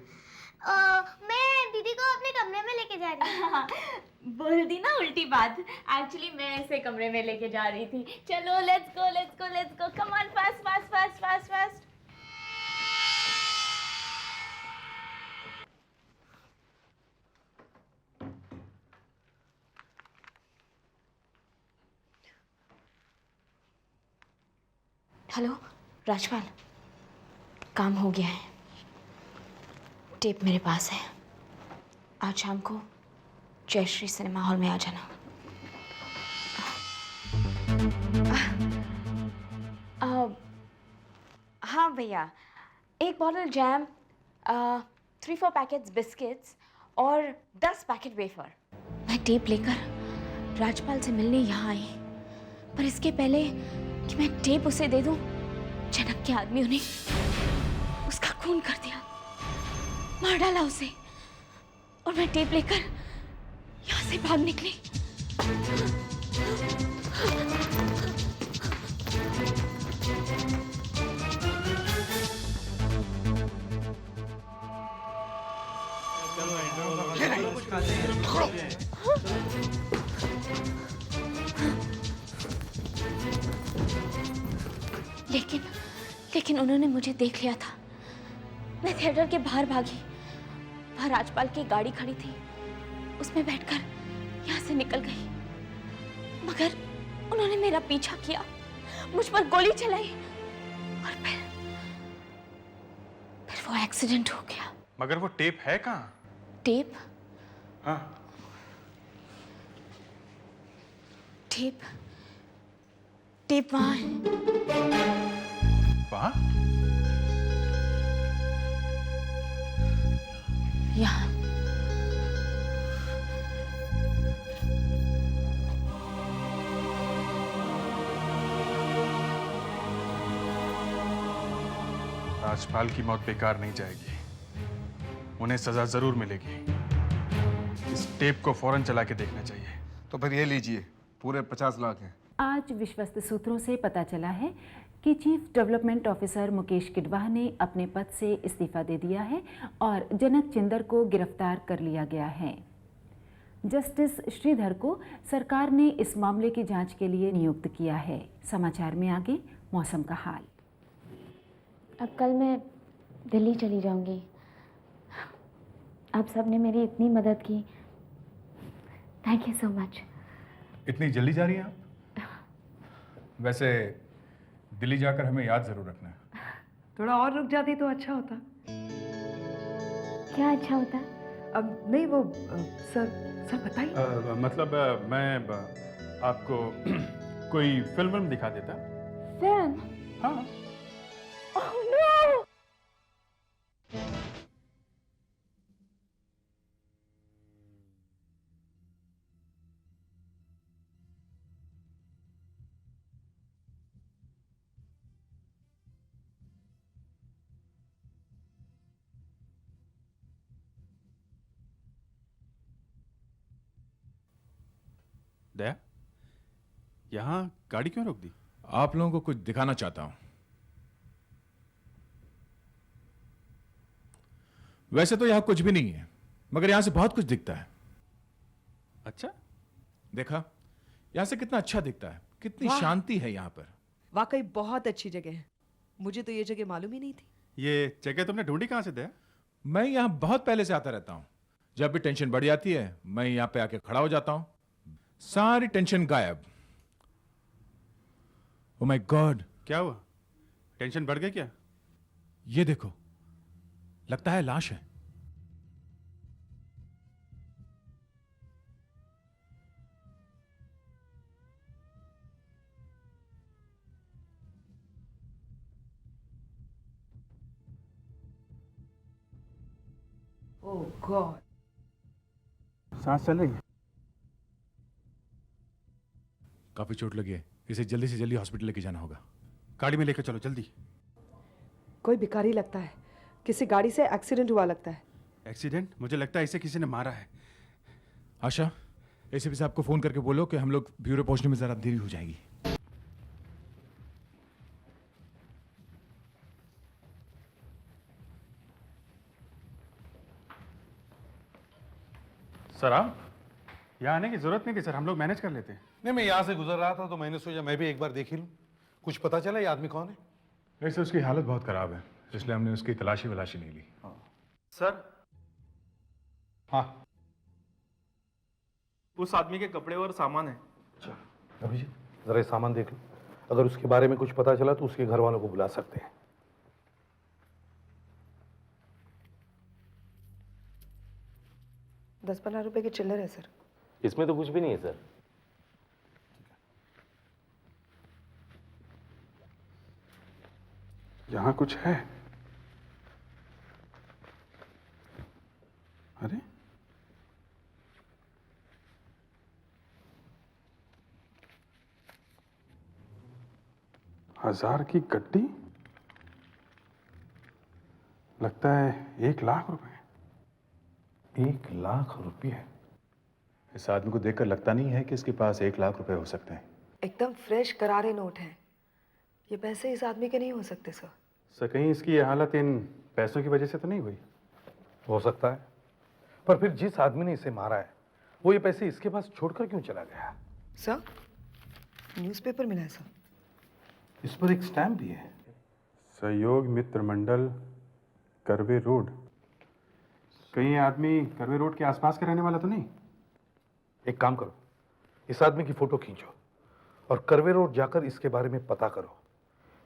मैं दीदी को अपने कमरे में लेके जा रही हूँ। बोल दी ना उल्टी बात। एक्चुअली मैं ऐसे कमरे में लेके जा रही थी। चलो let's go, let's go, let's go. Come on, fast fast fast fast fast. Hello Rajpal, काम हो गया है। टेप मेरे पास है। आज शाम को जयश्री सिनेमा हॉल में आ जाना। हाँ भैया, 1 बॉटल जैम, 3-4 पैकेट्स बिस्किट्स और 10 पैकेट वेफर। मैं टेप लेकर राजपाल से मिलने यहाँ आई, पर इसके पहले कि मैं टेप उसे दे दूं, जनक के आदमियों ने उसका खून कर दिया, मार डाला उसे, और मैं टेप लेकर यहाँ से भाग निकली। लेकिन उन्होंने मुझे देख लिया था। मैं थिएटर के बाहर भागी। वहाँ राजपाल की गाड़ी खड़ी थी, उसमें बैठकर यहाँ से निकल गई। मगर उन्होंने मेरा पीछा किया, मुझ पर गोली चलाई और फिर वो एक्सीडेंट हो गया। मगर वो टेप है कहाँ? टेप? हाँ। टेप वहाँ है। वहाँ? यहाँ। राजपाल की मौत बेकार नहीं जाएगी, उन्हें सजा जरूर मिलेगी। इस टेप को फौरन चला के देखना चाहिए। तो फिर ये लीजिए, पूरे 50 लाख हैं। आज विश्वस्त सूत्रों से पता चला है कि चीफ डेवलपमेंट ऑफिसर मुकेश किडवाह ने अपने पद से इस्तीफा दे दिया है और जनक चिंदर को गिरफ्तार कर लिया गया है। जस्टिस श्रीधर को सरकार ने इस मामले की जांच के लिए नियुक्त किया है। समाचार में आगे मौसम का हाल। अब कल मैं दिल्ली चली जाऊंगी। आप सबने मेरी इतनी मदद की, थैंक यू सो मच। इतनी जल्दी जा रही हैं आप? वैसे दिल्ली जाकर हमें याद जरूर रखना। थोड़ा और रुक जाती तो अच्छा होता। क्या अच्छा होता? अब नहीं, वो सर बताइए। मतलब मैं आपको कोई फिल्म दिखा देता। फिल्म? हाँ। Oh no! दया, यहाँ गाड़ी क्यों रोक दी? आप लोगों को कुछ दिखाना चाहता हूं। वैसे तो यहां कुछ भी नहीं है, मगर यहां से बहुत कुछ दिखता है। अच्छा? देखा, यहां से कितना अच्छा दिखता है, कितनी वाह। शांति है यहां पर। वाकई बहुत अच्छी जगह है। मुझे तो ये जगह मालूम ही नहीं थी। ये जगह तुमने ढूंढी कहाँ से दया? मैं यहां बहुत पहले से आता रहता हूं। जब भी टेंशन बढ़ जाती है, मैं यहां पे आके खड़ा हो जाता हूं, सारी टेंशन गायब। Oh my God! क्या हुआ? टेंशन बढ़ गई क्या? ये देखो, लगता है लाश है। ओह गॉड। सांस चल रही है? काफी चोट लगी है, इसे जल्दी से जल्दी हॉस्पिटल लेके जाना होगा। गाड़ी में लेकर चलो जल्दी। कोई भिखारी लगता है, किसी गाड़ी से एक्सीडेंट हुआ लगता है। एक्सीडेंट? मुझे लगता है इसे किसी ने मारा है। आशा, एसीपी साहब को फोन करके बोलो कि हम लोग ब्यूरो पहुंचने में जरा देरी हो जाएगी। सर आप यहाँ आने की जरूरत नहीं थी सर, हम लोग मैनेज कर लेते हैं। नहीं, मैं यहाँ से गुजर रहा था तो मैंने सोचा मैं भी एक बार देख ही लूँ। कुछ पता चला ये आदमी कौन है? वैसे उसकी हालत बहुत खराब है, इसलिए हमने उसकी तलाशी वलाशी नहीं ली। सर, हाँ, उस आदमी के कपड़े और सामान है। अभिजीत, जरा ये सामान देख लो। अगर उसके बारे में कुछ पता चला तो उसके घर वालों को बुला सकते हैं। 10-15 रुपए के चिल्लर है सर। इसमें तो कुछ भी नहीं है सर। यहाँ कुछ है? अरे हजार की गड्डी, लगता है 1 लाख रुपए। 1 लाख रुपये? इस आदमी को देखकर लगता नहीं है कि इसके पास 1 लाख रुपए हो सकते हैं। एकदम फ्रेश करारे नोट हैं। ये पैसे इस आदमी के नहीं हो सकते सर। सर कहीं इसकी ये हालत इन पैसों की वजह से तो नहीं हुई? हो सकता है, पर फिर जिस आदमी ने इसे मारा है वो ये पैसे इसके पास छोड़कर क्यों चला गया? सर, न्यूज़पेपर मिला है सर। इस पर एक स्टैम्प भी है। सहयोग मित्र मंडल, करवे रोड। कहीं ये आदमी करवे रोड के आसपास का रहने वाला तो नहीं? एक काम करो, इस आदमी की फोटो खींचो और करवे रोड जाकर इसके बारे में पता करो।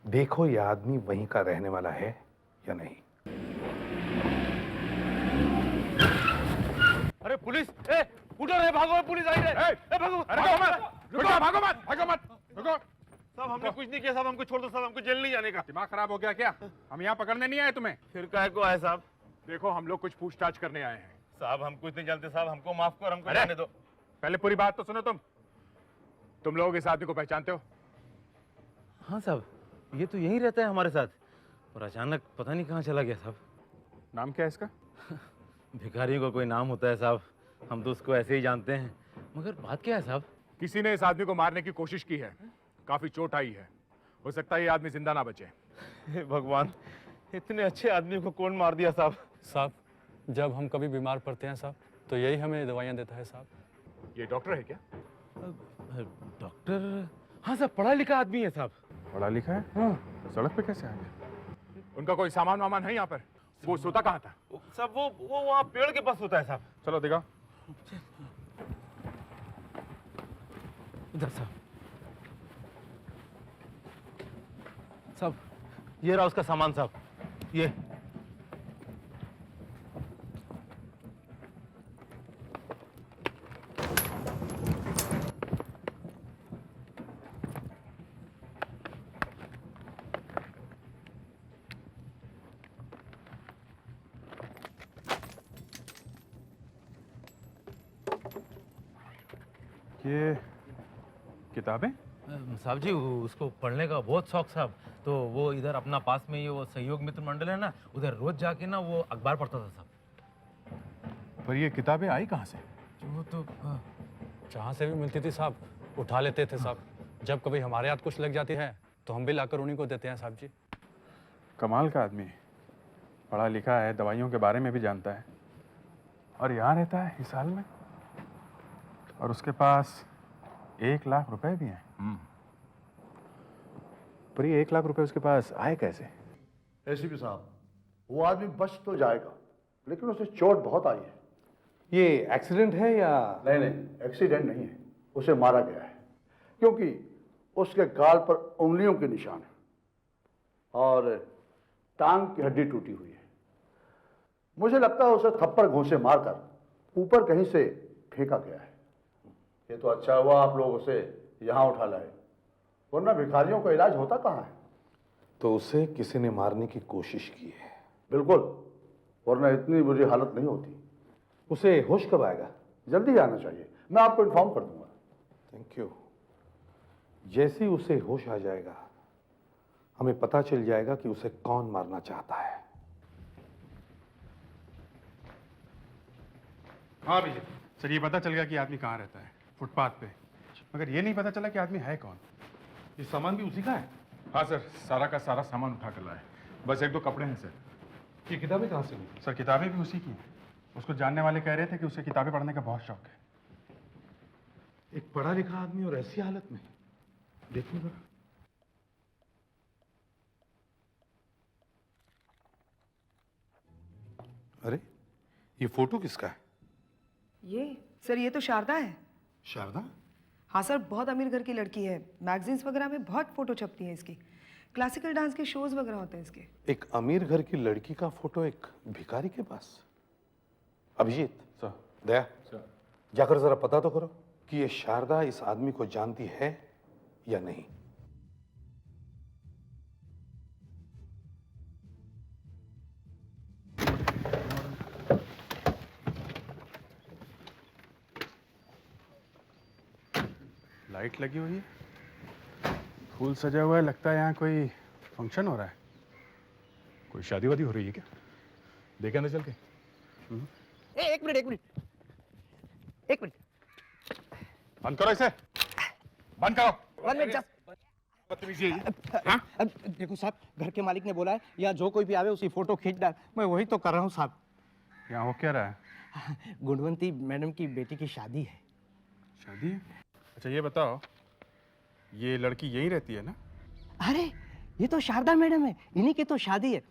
देखो यह आदमी वहीं का रहने वाला है या नहीं। अरे पुलिस! उठो रे, भागो, पुलिस आई रे! भागो! अरे भागो मत! रुको, भागो मत! भागो मत! रुको! साहब हमने कुछ नहीं किया साहब, हमको छोड़ दो साहब, हमको जेल नहीं जाने का। दिमाग खराब हो गया क्या? हम यहाँ पकड़ने नहीं आए तुम्हें। फिर काहे को आए साहब? देखो हम लोग कुछ पूछताछ करने आए हैं। साहब हम कुछ नहीं जानते साहब, हमको माफ कर, हमको अरे! जाने दो। पहले पूरी बात तो सुनो। तुम लोग इस आदमी को पहचानते हो? हाँ साहब, ये तो यहीं रहता है हमारे साथ, और अचानक पता नहीं कहाँ चला गया साहब। नाम क्या है इसका? भिखारियों का कोई नाम होता है साहब, हम तो उसको ऐसे ही जानते हैं। मगर बात क्या है साहब? किसी ने इस आदमी को मारने की कोशिश की है, काफी चोट आई है। हो सकता है ये आदमी जिंदा ना बचे। हे भगवान, इतने अच्छे आदमी को कौन मार दिया साहब? साहब, जब हम कभी बीमार पड़ते हैं साहब, तो यही हमें दवाइयाँ देता है साहब। ये डॉक्टर है क्या? डॉक्टर? हाँ साहब, पढ़ा लिखा आदमी है साहब। पढ़ा लिखा है? हाँ। सड़क पे कैसे आ गया? उनका कोई सामान वामान है यहाँ पर? वो सोता कहाँ था? साहब वो वहाँ पेड़ के पास होता है साहब। चलो दिखाओ। इधर साहब। साहब, ये रहा उसका सामान साहब, ये। ये किताबें? साहब जी, उसको पढ़ने का बहुत शौक साहब, तो वो इधर अपना पास में ये वो सहयोग मित्र मंडल है ना, उधर रोज जाके ना वो अखबार पढ़ता था साहब। पर ये किताबें आई कहाँ से? वो तो जहाँ से भी मिलती थी साहब उठा लेते थे साहब। जब कभी हमारे हाथ कुछ लग जाती है तो हम भी लाकर उन्हीं को देते हैं साहब जी। कमाल का आदमी, पढ़ा लिखा है, दवाइयों के बारे में भी जानता है, और यहाँ रहता है हिसाल में, और उसके पास 1 लाख रुपए भी हैं। पर ये 1 लाख रुपए उसके पास आए कैसे? एसीपी साहब, वो आदमी बच तो जाएगा, लेकिन उसे चोट बहुत आई है। ये एक्सीडेंट है या? नहीं, एक्सीडेंट नहीं है, उसे मारा गया है, क्योंकि उसके गाल पर उंगलियों के निशान है और टांग की हड्डी टूटी हुई है। मुझे लगता है उसे थप्पड़ घूंसे मारकर ऊपर कहीं से फेंका गया है। ये तो अच्छा हुआ आप लोग उसे यहाँ उठा लाए, वरना भिखारियों का इलाज होता कहाँ है। तो उसे किसी ने मारने की कोशिश की है? बिल्कुल, वरना इतनी बुरी हालत नहीं होती। उसे होश कब आएगा? जल्दी आना चाहिए, मैं आपको इन्फॉर्म कर दूंगा। Thank you. जैसे ही उसे होश आ जाएगा हमें पता चल जाएगा कि उसे कौन मारना चाहता है। हाँ भैया सर, ये पता चल गया कि आदमी कहाँ रहता है, फुटपाथ पे, मगर ये नहीं पता चला कि आदमी है कौन। ये सामान भी उसी का है? हाँ सर, सारा का सारा सामान उठा कर लाए, बस 1-2 कपड़े हैं सर। ये किताबें कहाँ से ली? सर किताबें भी उसी की हैं। उसको जानने वाले कह रहे थे कि उसे किताबें पढ़ने का बहुत शौक है। एक पढ़ा लिखा आदमी और ऐसी हालत में, देखो जरा। अरे ये फोटो किसका है? ये तो शारदा है। शारदा? हाँ सर, बहुत अमीर घर की लड़की है, मैगजीन्स वगैरह में बहुत फोटो छपती हैं इसकी, क्लासिकल डांस के शोज वगैरह होते हैं इसके। एक अमीर घर की लड़की का फोटो एक भिखारी के पास? अभिजीत सर, दया सर, जाकर जरा पता तो करो कि ये शारदा इस आदमी को जानती है या नहीं। लाइट लगी हुई है, फूल सजा हुआ है, लगता है यहाँ कोई फंक्शन हो रहा है। कोई शादी वादी हो रही है क्या? देखे अंदर चल के। एक मिनट बंद करो इसे, बंद करो। बदतमीजी है। देखो साहब, घर के मालिक ने बोला है या जो कोई भी आवे उसी फोटो खींच डाल, मैं वही तो कर रहा हूँ साहब। यहाँ हो क्या रहा है? गुणवंती मैडम की बेटी की शादी है। शादी है? अच्छा ये बताओ, ये लड़की यहीं रहती है ना? अरे ये तो शारदा मैडम है, इन्हीं की तो शादी है।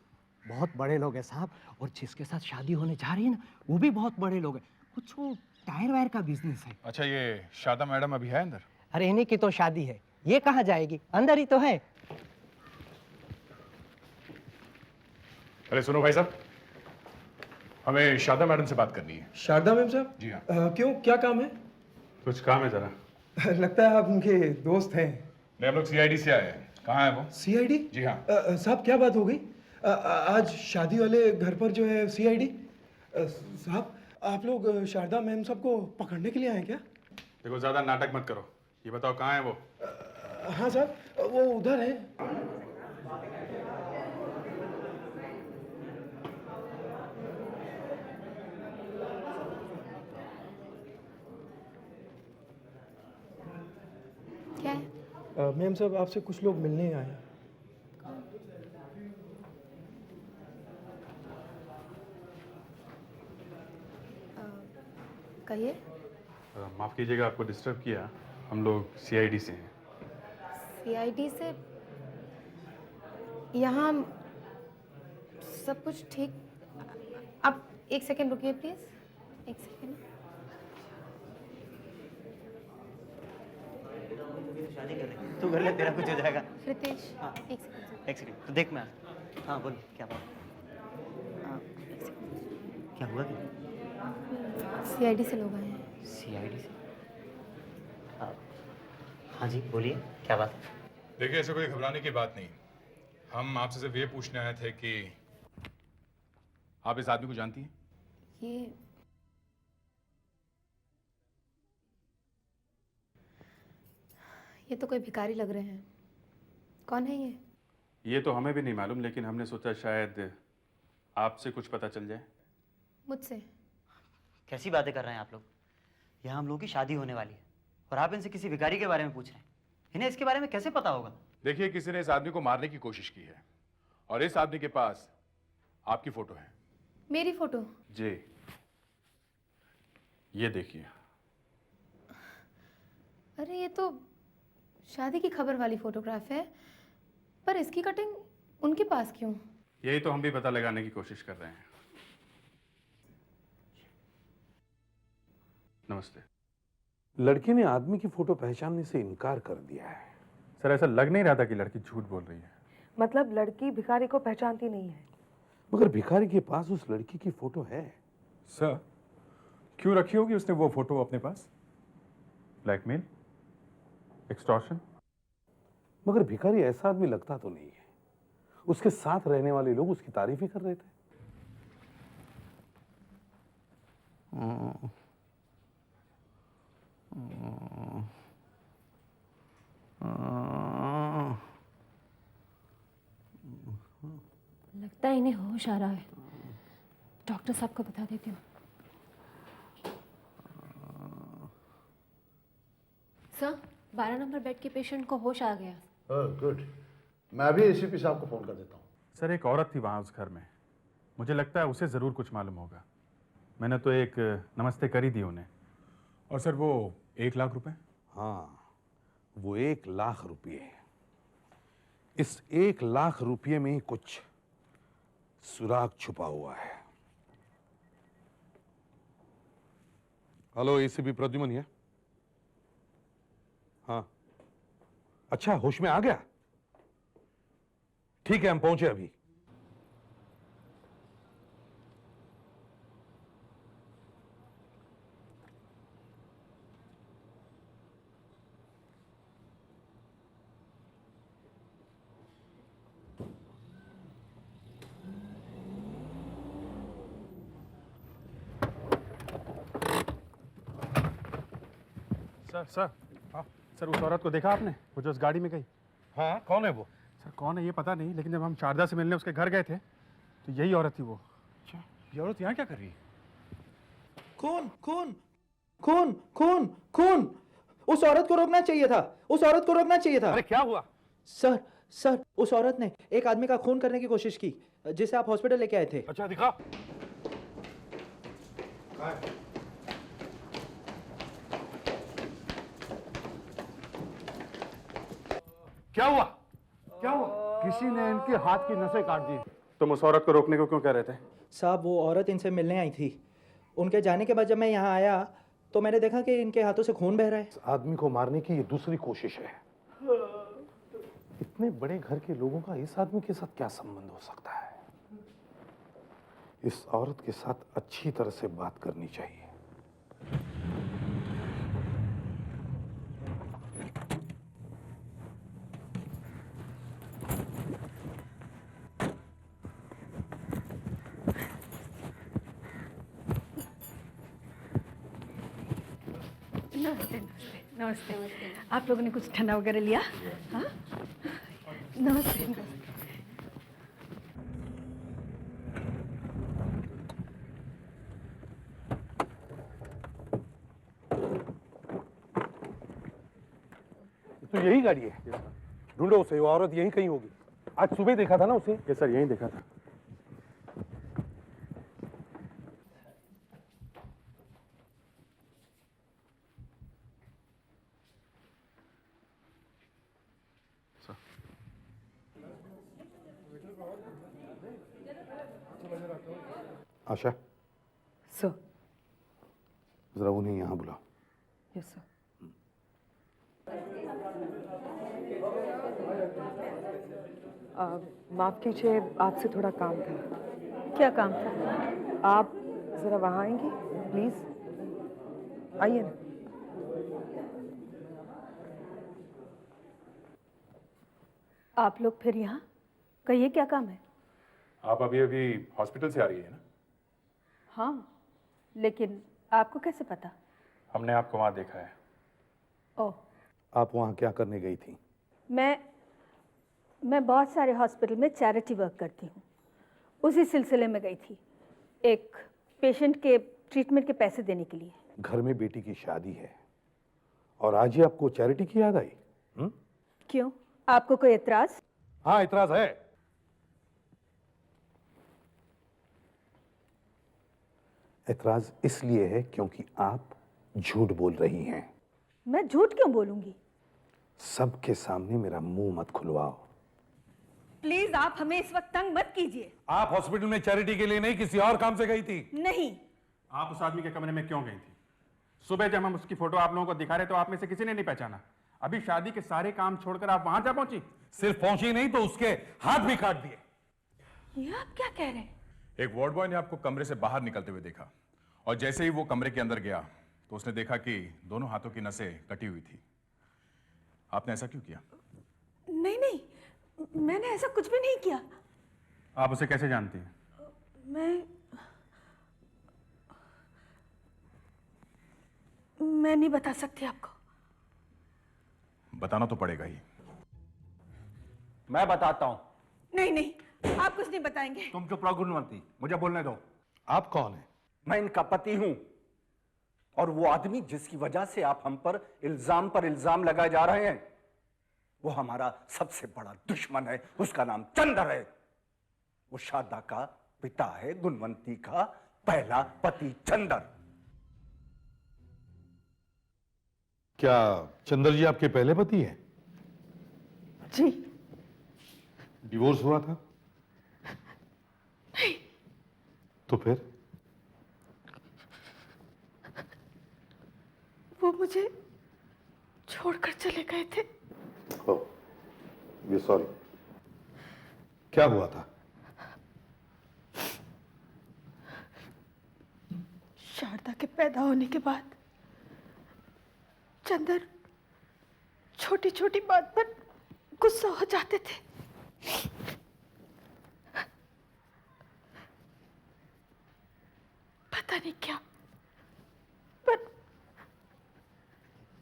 बहुत बड़े लोग हैं साहब, और जिसके साथ शादी होने जा रही है ना वो भी बहुत बड़े लोग हैं। कुछ वो टायर वायर का बिजनेस है। अच्छा ये शारदा मैडम अभी है अंदर? अरे इन्हीं की तो शादी है, ये कहाँ जाएगी, अंदर ही तो है। अरे सुनो भाई साहब, हमें शारदा मैडम से बात करनी है। शारदा मैम साहब? जी हाँ। क्यों, क्या काम है? कुछ काम है जरा। लगता है आप उनके दोस्त हैं। नहीं, हम लोग सीआईडी से आए हैं। कहाँ है वो? सीआईडी? जी हाँ। साहब क्या बात हो गई? आज शादी वाले घर पर जो है सीआईडी? साहब आप लोग शारदा मैम साहब को पकड़ने के लिए आए क्या? देखो ज्यादा नाटक मत करो, ये बताओ कहाँ है वो? हाँ साहब, वो उधर है। क्या है? मैम साहब आपसे कुछ लोग मिलने आए हैं। कहिए। माफ कीजिएगा आपको डिस्टर्ब किया, हम लोग सीआईडी से हैं। सीआईडी से? यहाँ सब कुछ ठीक। आप 1 सेकेंड रुकिए प्लीज, 1 सेकेंड। शादी कर रही, तू कर ले, तेरा कुछ हो जाएगा। रितेश, हाँ। 1 सेकेंड। 1 सेकेंड, तो देख मैं। हाँ बोल, क्या बात? क्या हुआ? सीआईडी से लोग आए हैं। सीआईडी से? हाँ जी बोलिए, क्या बात है? देखिए ऐसे कोई घबराने की बात नहीं, हम आपसे सिर्फ ये पूछने आए थे कि आप इस आदमी को जानती हैं? ये तो कोई भिखारी लग रहे हैं। कौन है ये? ये तो हमें भी नहीं मालूम, लेकिन हमने सोचा शायद आपसे कुछ पता चल जाए। मुझसे? कैसी बातें कर रहे हैं आप लोग? यहाँ हम लोगों की शादी होने वाली है। और आप इनसे किसी भिखारी के बारे में पूछ रहे हैं। इन्हें इसके बारे में कैसे पता होगा? देखिए, किसी ने इस आदमी को मारने की कोशिश की है और इस आदमी के पास आपकी फोटो है। मेरी फोटो? जी, ये देखिए। अरे ये तो शादी की खबर वाली फोटोग्राफ है, पर इसकी कटिंग उनके पास क्यों? यही तो हम भी पता लगाने की कोशिश कर रहे हैं। नमस्ते। लड़की ने आदमी की फोटो पहचानने से इनकार कर दिया है। सर, ऐसा लग नहीं रहा था कि लड़की झूठ बोल रही है। मतलब लड़की भिखारी को पहचानती नहीं है? मगर भिखारी के पास उस लड़की की फोटो है। सर, क्यों रखी होगी उसने वो फोटो अपने पास? Blackmail, extortion? मगर भिखारी ऐसा आदमी लगता तो नहीं है। उसके साथ रहने वाले लोग उसकी तारीफ ही कर रहे थे। लगता है इन्हें होश आ रहा है। डॉक्टर साहब को बता देती हूँ। सर, 12 नंबर बेड के पेशेंट को होश आ गया। गुड, मैं भी एसीपी साहब को फोन कर देता हूँ। सर, एक औरत थी वहां उस घर में। मुझे लगता है उसे जरूर कुछ मालूम होगा। मैंने तो एक नमस्ते करी दी उन्हें। और सर, वो 1 लाख रुपए? हाँ, वो 1 लाख रुपये। इस 1 लाख रुपये में ही कुछ सुराग छुपा हुआ है। हेलो, एसीपी प्रद्युमन है? हाँ, अच्छा, होश में आ गया? ठीक है, हम पहुंचे अभी। सर, हाँ सर, उस औरत को देखा आपने? वो जो उस गाड़ी में गई? हाँ, कौन है वो? सर, कौन है ये पता नहीं, लेकिन जब हम शारदा से मिलने उसके घर गए थे तो यही औरत थी वो। अच्छा, ये औरत यहाँ क्या कर रही है? खून खून खून खून खून! उस औरत को रोकना चाहिए था, उस औरत को रोकना चाहिए था। अरे क्या हुआ? सर, उस औरत ने एक आदमी का खून करने की कोशिश की जिसे आप हॉस्पिटल लेके आए थे। अच्छा, दिखा। क्या हुआ? क्या हुआ? किसी ने इनके हाथ की नसें काट दी। तुम उस औरत को रोकने को क्यों कह रहे थे? साहब, वो औरत इनसे मिलने आई थी। उनके जाने के बाद जब मैं यहाँ आया तो मैंने देखा कि इनके हाथों से खून बह रहा है। इस आदमी को मारने की ये दूसरी कोशिश है। इतने बड़े घर के लोगों का इस आदमी के साथ क्या संबंध हो सकता है? इस औरत के साथ अच्छी तरह से बात करनी चाहिए। नमस्ते नमस्ते नमस्ते। आप लोगों ने कुछ ठंडा वगैरह लिया? हाँ, नमस्ते नमस्ते। तो यही गाड़ी है? ढूंढो उसे, वो औरत यही कहीं होगी। आज सुबह देखा था ना उसे? ये सर, यही देखा था। आशा, सर। जरा उन्हें यहाँ बुलाओ। Yes sir. माफ कीजिए, आपसे थोड़ा काम था। क्या काम था? आप जरा वहाँ आएंगी प्लीज? आइए ना। आप लोग फिर यहाँ? कहिए क्या काम है? आप अभी अभी हॉस्पिटल से आ रही है ना? हाँ, लेकिन आपको कैसे पता? हमने आपको वहां देखा है। ओह, आप वहाँ क्या करने गई थी? मैं बहुत सारे हॉस्पिटल में चैरिटी वर्क करती हूँ। उसी सिलसिले में गई थी, एक पेशेंट के ट्रीटमेंट के पैसे देने के लिए। घर में बेटी की शादी है और आज ही आपको चैरिटी की याद आई? क्यों, आपको कोई एतराज? हाँ, इतराज है। एतराज इसलिए है क्योंकि आप झूठ बोल रही हैं। मैं झूठ क्यों बोलूंगी? सबके सामने मेरा मुंह मत खुलवाओ। प्लीज आप हमें इस वक्त तंग मत कीजिए। आप हॉस्पिटल में चैरिटी के लिए नहीं, किसी और काम से गई थी। नहीं। आप उस आदमी के कमरे में क्यों गई थी? सुबह जब हम उसकी फोटो आप लोगों को दिखा रहे तो आप में से किसी ने नहीं पहचाना। अभी शादी के सारे काम छोड़कर आप वहां जा पहुंची? सिर्फ पहुंची नहीं तो उसके हाथ भी काट दिए। ये आप क्या कह रहे हैं? एक वार्ड बॉय ने आपको कमरे से बाहर निकलते हुए देखा और जैसे ही वो कमरे के अंदर गया तो उसने देखा कि दोनों हाथों की नसें कटी हुई थी। आपने ऐसा क्यों किया? नहीं नहीं, मैंने ऐसा कुछ भी नहीं किया। आप उसे कैसे जानती हैं? मैं नहीं बता सकती आपको। बताना तो पड़ेगा ही। मैं बताता हूं। नहीं नहीं, आप कुछ नहीं बताएंगे। तुम चुप रहो गुणवंती, मुझे बोलने दो। आप कौन है? मैं इनका पति हूं और वो आदमी जिसकी वजह से आप हम पर इल्जाम लगाए जा रहे हैं वो हमारा सबसे बड़ा दुश्मन है। उसका नाम चंदर है। वो शारदा का पिता है, गुणवंती का पहला पति चंदर। क्या चंदर जी आपके पहले पति हैं? जी। डिवोर्स हुआ था? नहीं। तो फिर? वो मुझे छोड़कर चले गए थे। ये सॉरी। क्या हुआ था? शारदा के पैदा होने के बाद चंदर छोटी छोटी बात पर गुस्सा हो जाते थे। पता नहीं क्या, पर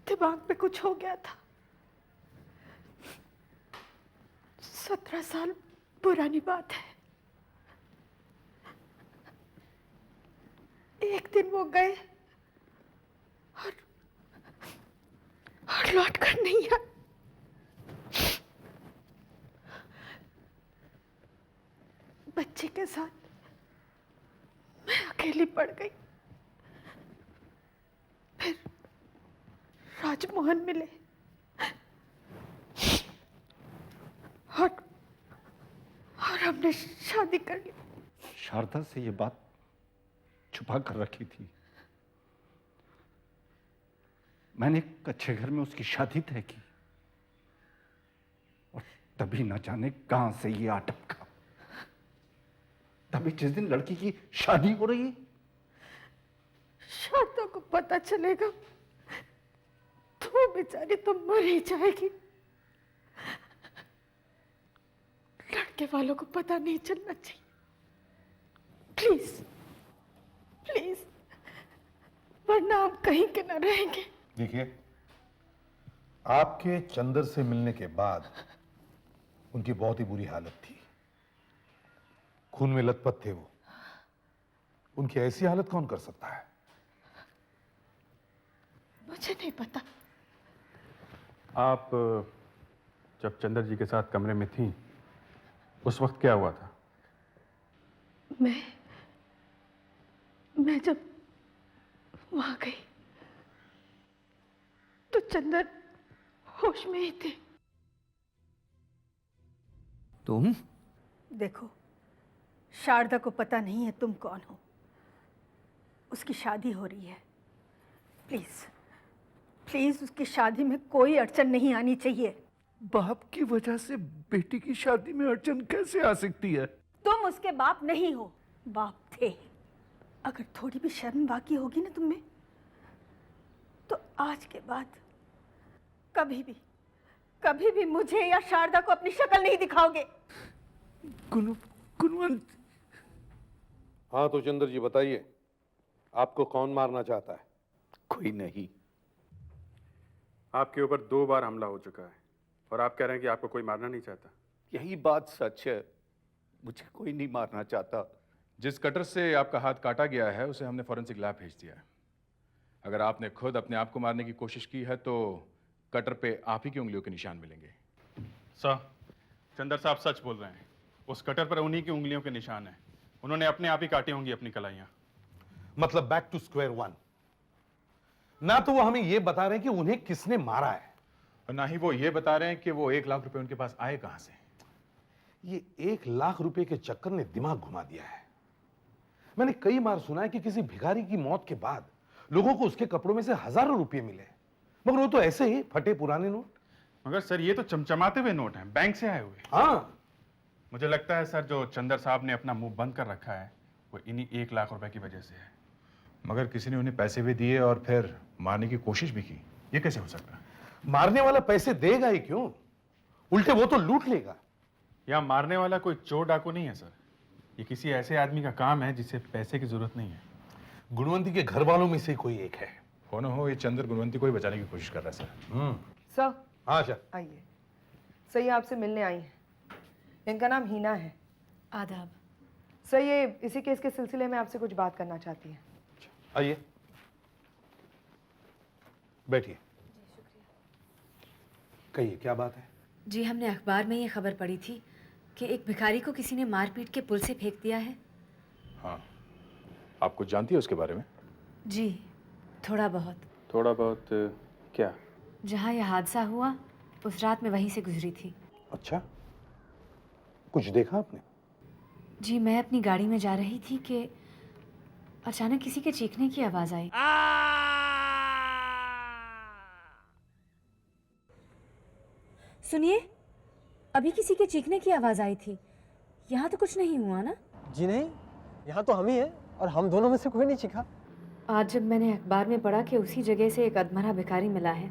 दिमाग पे कुछ हो गया था। 17 साल पुरानी बात है। एक दिन वो गए और लौट कर नहीं आए। बच्चे के साथ मैं अकेली पड़ गई। फिर राजमोहन मिले और हमने शादी कर ली। शारदा से ये बात छुपा कर रखी थी। मैंने एक अच्छे घर में उसकी शादी तय की और तभी न जाने कहां से ये आ टपका। तभी जिस दिन लड़की की शादी हो रही है, शारदा को पता चलेगा तो वो बेचारी तो मर ही जाएगी। लड़के वालों को पता नहीं चलना चाहिए। प्लीज प्लीज, वरना हम कहीं के न रहेंगे। देखिए, आपके चंदर से मिलने के बाद उनकी बहुत ही बुरी हालत थी। खून में लथपथ थे वो। उनकी ऐसी हालत कौन कर सकता है? मुझे नहीं पता। आप जब चंदर जी के साथ कमरे में थी उस वक्त क्या हुआ था? मैं जब वहां गई तो चंदर होश में ही थे। तुम? देखो, शारदा को पता नहीं है तुम कौन हो। उसकी शादी हो रही है। प्लीज प्लीज, उसकी शादी में कोई अड़चन नहीं आनी चाहिए। बाप की वजह से बेटी की शादी में अड़चन कैसे आ सकती है? तुम उसके बाप नहीं हो, बाप थे। अगर थोड़ी भी शर्म बाकी होगी ना तुम में, तो आज के बाद कभी भी मुझे या शारदा को अपनी शक्ल नहीं दिखाओगे। गुणवंत। हाँ तो चंदर जी बताइए, आपको कौन मारना चाहता है? कोई नहीं। आपके ऊपर 2 बार हमला हो चुका है और आप कह रहे हैं कि आपको कोई मारना नहीं चाहता। यही बात सच है। मुझे कोई नहीं मारना चाहता। जिस कटर से आपका हाथ काटा गया है उसे हमने फॉरेंसिक लैब भेज दिया है। अगर आपने खुद अपने आप को मारने की कोशिश की है तो कटर पे आप ही की उंगलियों के निशान मिलेंगे। सर, चंदर साहब सच बोल रहे हैं। उस कटर पर उन्हीं की उंगलियों के निशान हैं। उन्होंने अपने आप ही काटी होंगी अपनी कलाइयां। मतलब बैक टू स्क्वायर वन। ना तो वो हमें ये बता रहे हैं कि उन्हें किसने मारा है, और ना ही वो ये बता रहे हैं कि वो 1 लाख रुपए उनके पास आए कहां से। ये 1 लाख रुपए के चक्कर ने दिमाग घुमा दिया है। मैंने कई बार सुना है कि किसी भिखारी की मौत के बाद लोगों को उसके कपड़ों में से हजारों रुपए मिले, मगर वो तो ऐसे ही फटे पुराने नोट। मगर सर, ये तो चमचमाते हुए नोट हैं, बैंक से आए हुए। हाँ, मुझे लगता है सर, जो चंदर साहब ने अपना मुंह बंद कर रखा है वो इन्हीं 1 लाख रुपए की वजह से है। मगर किसी ने उन्हें पैसे भी दिए और फिर मारने की कोशिश भी की। ये कैसे हो सकता है? मारने वाला पैसे देगा ही क्यों, उल्टे वो तो लूट लेगा। यहाँ मारने वाला कोई चोर डाकू नहीं है सर। ये किसी ऐसे आदमी का काम है जिसे पैसे की जरूरत नहीं है। गुणवंती के घर वालों में से कोई एक है। हो ना हो, ये चंदर गुणवंती को ही बचाने की कोशिश कर रहा है सर। सर, हाँ सर, आइए। सर, ये आपसे मिलने आई हैं। इनका नाम हीना है। आदाब। सर, ये इसी केस के सिलसिले में आपसे कुछ बात करना चाहती हैं। आइए, बैठिए। कहिए, क्या बात है? जी, हमने अखबार में ये खबर पढ़ी थी कि एक भिखारी को किसी ने मार पीट के पुल से फेंक दिया है। हाँ, आप कुछ जानती है उसके बारे में? जी, थोड़ा बहुत। थोड़ा बहुत क्या? जहाँ यह हादसा हुआ उस रात में वहीं से गुजरी थी। अच्छा, कुछ देखा आपने? जी, मैं अपनी गाड़ी में जा रही थी कि अचानक किसी के चीखने की आवाज़ आई। सुनिए, अभी किसी के चीखने की आवाज़ आई थी। यहाँ तो कुछ नहीं हुआ ना? जी नहीं, यहाँ तो हम ही हैं और हम दोनों में से कोई नहीं चीखा। आज जब मैंने अखबार में पढ़ा कि उसी जगह से एक अधमरा भिखारी मिला है,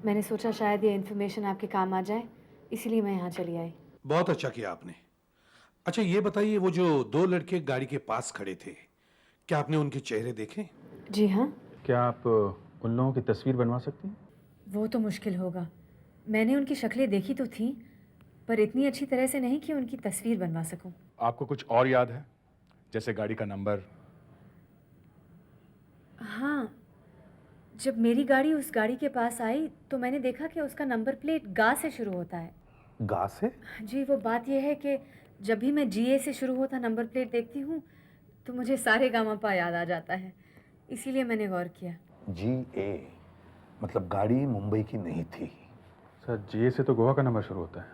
मैंने सोचा शायद ये इन्फॉर्मेशन आपके काम आ जाए, इसीलिए मैं यहाँ चली आई। बहुत अच्छा किया आपने। अच्छा, ये बताइए, वो जो 2 लड़के गाड़ी के पास खड़े थे, क्या आपने उनके चेहरे देखे? जी हाँ। क्या आप उन लोगों की तस्वीर बनवा सकती हैं? वो तो मुश्किल होगा। मैंने उनकी शक्लें देखी तो थी, पर इतनी अच्छी तरह से नहीं कि उनकी तस्वीर बनवा सकूं। आपको कुछ और याद है, जैसे गाड़ी का नंबर? हाँ, जब मेरी गाड़ी उस गाड़ी के पास आई तो मैंने देखा कि उसका नंबर प्लेट गा से शुरू होता है। गा से? जी, वो बात यह है कि जब भी मैं GA से शुरू होता नंबर प्लेट देखती हूँ तो मुझे सारे गामापा याद आ जाता है, इसीलिए मैंने गौर किया। GA मतलब गाड़ी मुंबई की नहीं थी। सर, GA से तो गोवा का नंबर शुरू होता है।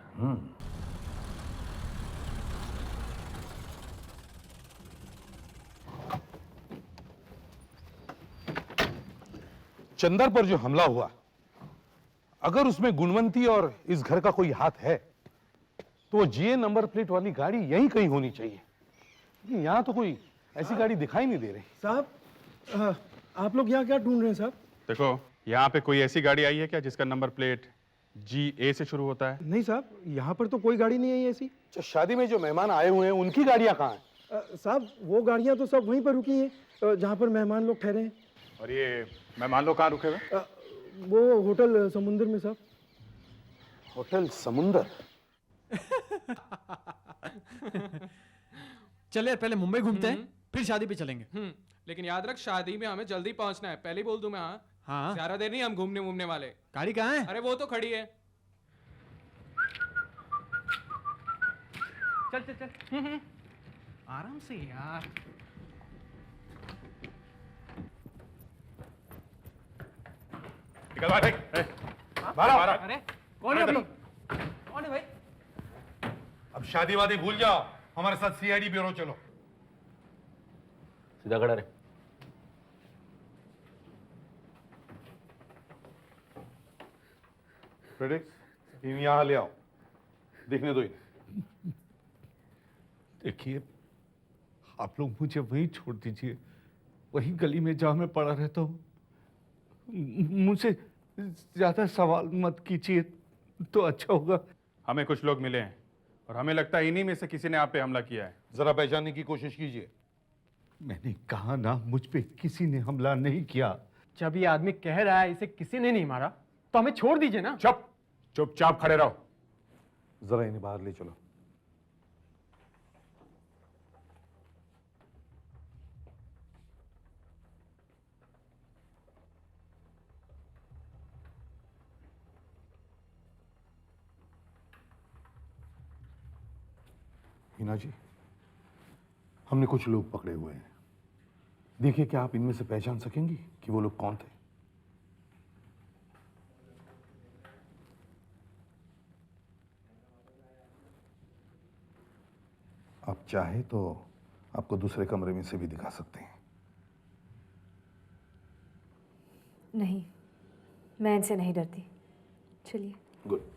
चंदर पर जो हमला हुआ, अगर उसमें गुणवंती और इस घर का कोई हाथ है तो वो GA नंबर प्लेट वाली गाड़ी यहीं कहीं होनी चाहिए। लेकिन यहाँ तो कोई ऐसी गाड़ी दिखाई नहीं दे रही। साहब, आप लोग यहाँ क्या ढूंढ रहे हैं साहब? देखो, यहाँ पे कोई ऐसी गाड़ी आई है क्या जिसका नंबर प्लेट GA से शुरू होता है? नहीं साहब, यहाँ पर तो कोई गाड़ी नहीं आई ऐसी। तो शादी में जो मेहमान आए हुए हैं उनकी गाड़ियाँ कहाँ हैं? साहब, वो गाड़ियाँ तो सब वहीं पर रुकी हैं जहाँ पर मेहमान लोग ठहरे हैं। और ये मेहमान लोग कहाँ रुके हुए? वो होटल समुंदर में साहब। होटल समुंदर? चले पहले मुंबई घूमते हैं, फिर शादी पे चलेंगे। लेकिन याद रख, शादी में हमें जल्दी पहुंचना है। पहले ही बोल दूं मैं। हाँ, ज्यादा देर नहीं हम घूमने वाले। गाड़ी कहाँ है? अरे वो तो खड़ी है। चल चल चल, आराम से यार। निकल भाई। मारा। अरे कौन है आप लोग? कौन है भाई? अब शादी वादी भूल जाओ, हमारे साथ CID ब्यूरो चलो। सीधा खड़ा रहे। फ्रेडिक्स, यहाँ ले आओ, देखने दो इन्हें। देखिए, आप लोग मुझे वहीं छोड़ दीजिए, वहीं गली में जहाँ मैं पड़ा रहता हूँ। मुझसे ज्यादा सवाल मत कीजिए तो अच्छा होगा। हमें कुछ लोग मिले हैं और हमें लगता है इन्हीं में से किसी ने आप पे हमला किया है। जरा पहचानने की कोशिश कीजिए। मैंने कहा ना, मुझ पे किसी ने हमला नहीं किया। जब ये आदमी कह रहा है इसे किसी ने नहीं मारा, तो हमें छोड़ दीजिए ना। चुपचाप खड़े रहो। जरा इन्हें बाहर ले चलो। हिना जी, हमने कुछ लोग पकड़े हुए हैं। देखिए, क्या आप इनमें से पहचान सकेंगी कि वो लोग कौन थे? आप चाहे तो आपको दूसरे कमरे में से भी दिखा सकते हैं। नहीं, मैं इनसे नहीं डरती। चलिए। गुड।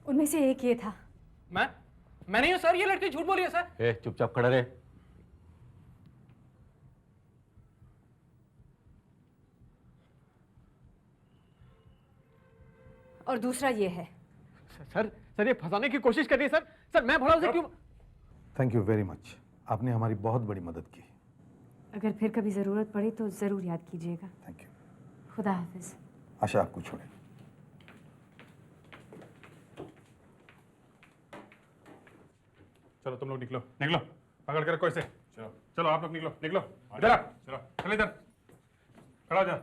उनमें से एक ये था। मैं नहीं हूँ सर, ये लड़की झूठ बोली है सर। चुपचाप खड़ा रहे। और दूसरा ये है। सर ये फंसाने की कोशिश कर रही है सर मैं भला उसे क्यों। थैंक यू वेरी मच, आपने हमारी बहुत बड़ी मदद की। अगर फिर कभी ज़रूरत पड़ी तो ज़रूर याद कीजिएगा। Thank you. खुदा हाफिज। आशा आपको छोड़े। चलो तुम लोग निकलो निकलो, पकड़ के रखो इसे। चलो चलो आप लोग निकलो निकलो, इधर आ, चलो चल इधर खड़ा हो जा।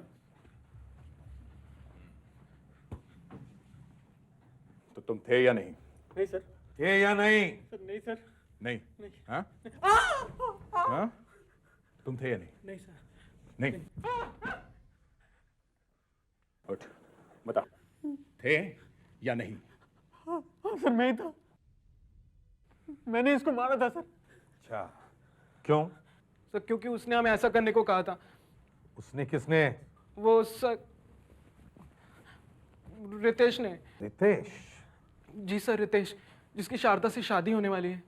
तो तुम थे या नहीं? नहीं सर। थे या नहीं? सर नहीं सर। नहीं? हाँ? हाँ? तुम थे या नहीं? नहीं सर। नहीं? उठ बता, थे या नहीं? हाँ सर, मैं ही था। मैंने इसको मारा था सर। अच्छा, क्यों? सर क्योंकि उसने हमें ऐसा करने को कहा था। उसने? किसने? वो सर रितेश ने। रितेश? जी सर, रितेश, जिसकी शारदा से शादी होने वाली है।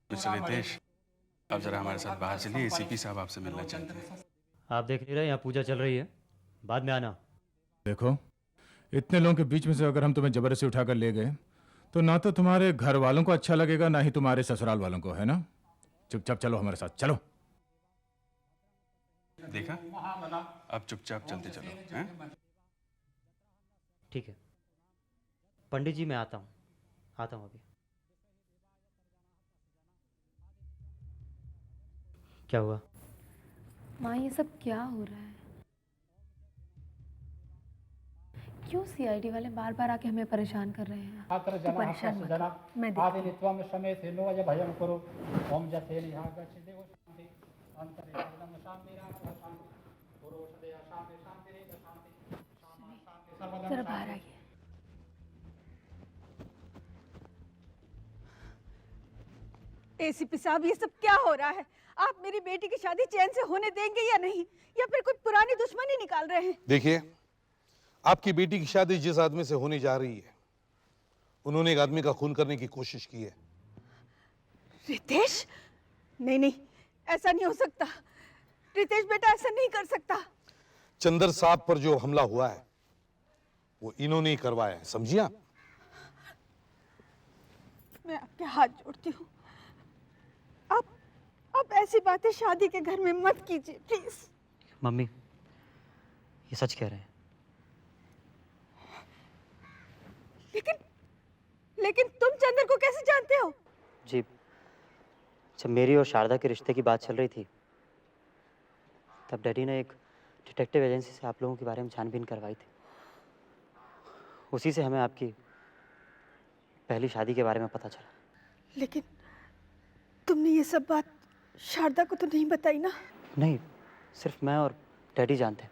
मिस्टर रितेश, आप जरा हमारे साथ बाहर चलिए, एसीपी साहब आपसे मिलना चाहते हैं। आप देख नहीं रहे यहाँ पूजा चल रही है, बाद में आना। देखो, इतने लोगों के बीच में से अगर हम तुम्हें जबरदस्ती उठाकर ले गए तो ना तो तुम्हारे घर वालों को अच्छा लगेगा, ना ही तुम्हारे ससुराल वालों को, है ना? चुपचाप चलो हमारे साथ, चलो। देखा, अब चुपचाप चलते चलो, हैं? ठीक है पंडित जी, मैं आता हूँ अभी। क्या हुआ? माँ, ये सब क्या हो रहा है? क्यों सीआईडी वाले बार बार आके हमें परेशान कर रहे हैं? तो परेशान मत हो, मैं जरा बाहर आइए। एसीपी साहब, ये सब क्या हो रहा है? आप मेरी बेटी की शादी चैन से होने देंगे या नहीं, या फिर कोई पुरानी दुश्मनी निकाल रहे हैं? देखिए, आपकी बेटी की शादी जिस आदमी से होने जा रही है, उन्होंने एक आदमी का खून करने की कोशिश की है। रितेश? नहीं नहीं, ऐसा नहीं हो सकता। रितेश बेटा ऐसा नहीं कर सकता। चंदर साहब पर जो हमला हुआ है वो इन्होंने ही करवाया है, समझिए आप? मैं आपके हाथ जोड़ती हूँ, आप ऐसी बातें शादी के घर में मत कीजिए प्लीज। मम्मी, ये सच कह रहे हैं। लेकिन तुम चंदर को कैसे जानते हो? जी, जब मेरी और शारदा के रिश्ते की बात चल रही थी तब डैडी ने एक डिटेक्टिव एजेंसी से आप लोगों के बारे में छानबीन करवाई थी। उसी से हमें आपकी पहली शादी के बारे में पता चला। लेकिन तुमने ये सब बात शारदा को तो नहीं बताई ना? नहीं, सिर्फ मैं और डैडी जानते हैं।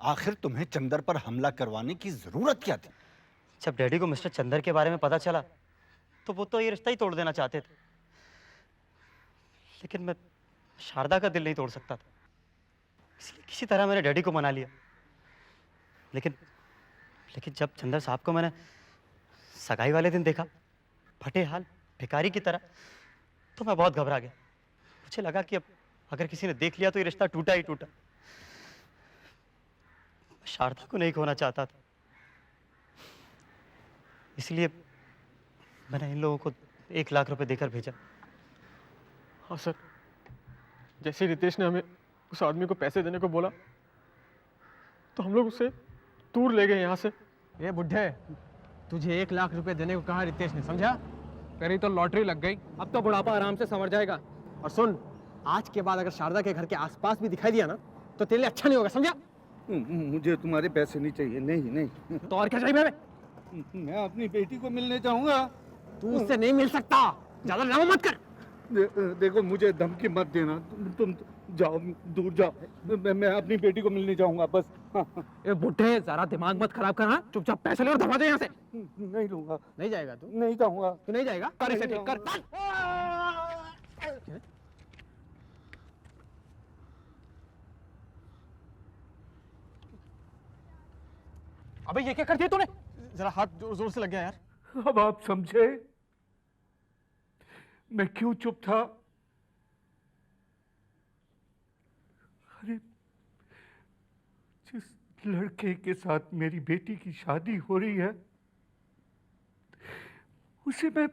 आखिर तुम्हें चंदर पर हमला करवाने की जरूरत क्या थी? जब डैडी को मिस्टर चंदर के बारे में पता चला तो वो तो ये रिश्ता ही तोड़ देना चाहते थे, लेकिन मैं शारदा का दिल नहीं तोड़ सकता था। इसलिए किसी तरह मैंने डैडी को मना लिया। लेकिन लेकिन जब चंदर साहब को मैंने सगाई वाले दिन देखा, फटे हाल भिखारी की तरह, तो मैं बहुत घबरा गया। मुझे लगा कि अब अगर किसी ने देख लिया तो ये रिश्ता टूटा ही टूटा। मैं शारदा को नहीं खोना चाहता था, इसलिए मैंने इन लोगों को 1 लाख रुपए देकर भेजा। हाँ सर, जैसे रितेश ने हमें उस आदमी को पैसे देने को बोला तो हम लोग उसे दूर ले गए यहाँ से। ये बुढ़े, तुझे 1 लाख रुपए देने को कहा रितेश ने, समझा? तेरी तो लॉटरी लग गई, अब तो बुढ़ापा आराम से संवर जाएगा। और सुन, आज के बाद अगर शारदा के घर के आसपास भी दिखाई दिया ना तो तेरे लिए अच्छा नहीं होगा, समझा? मुझे तुम्हारे पैसे नहीं चाहिए। नहीं नहीं। तो और क्या चाहिए? मैं अपनी बेटी को मिलने चाहूंगा। तू उससे नहीं मिल सकता, ज्यादा ड्रामा मत कर। देखो, मुझे धमकी मत देना। तुम जाओ, दूर जाओ। मैं अपनी बेटी को मिलने जाऊंगा बस। ये बुढ़े, जरा दिमाग मत खराब करना, चुपचाप पैसे ले और दबा दे यहाँ से। नहीं लूंगा। नहीं जाएगा तू? नहीं जाऊंगा। तू नहीं जाएगा? कर इसे ठीक कर। अबे ये क्या कर दिया तूने? जरा हाथ जोर जोर से लग गया यार। अब आप समझे मैं क्यों चुप था? अरे, जिस लड़के के साथ मेरी बेटी की शादी हो रही है उसे मैं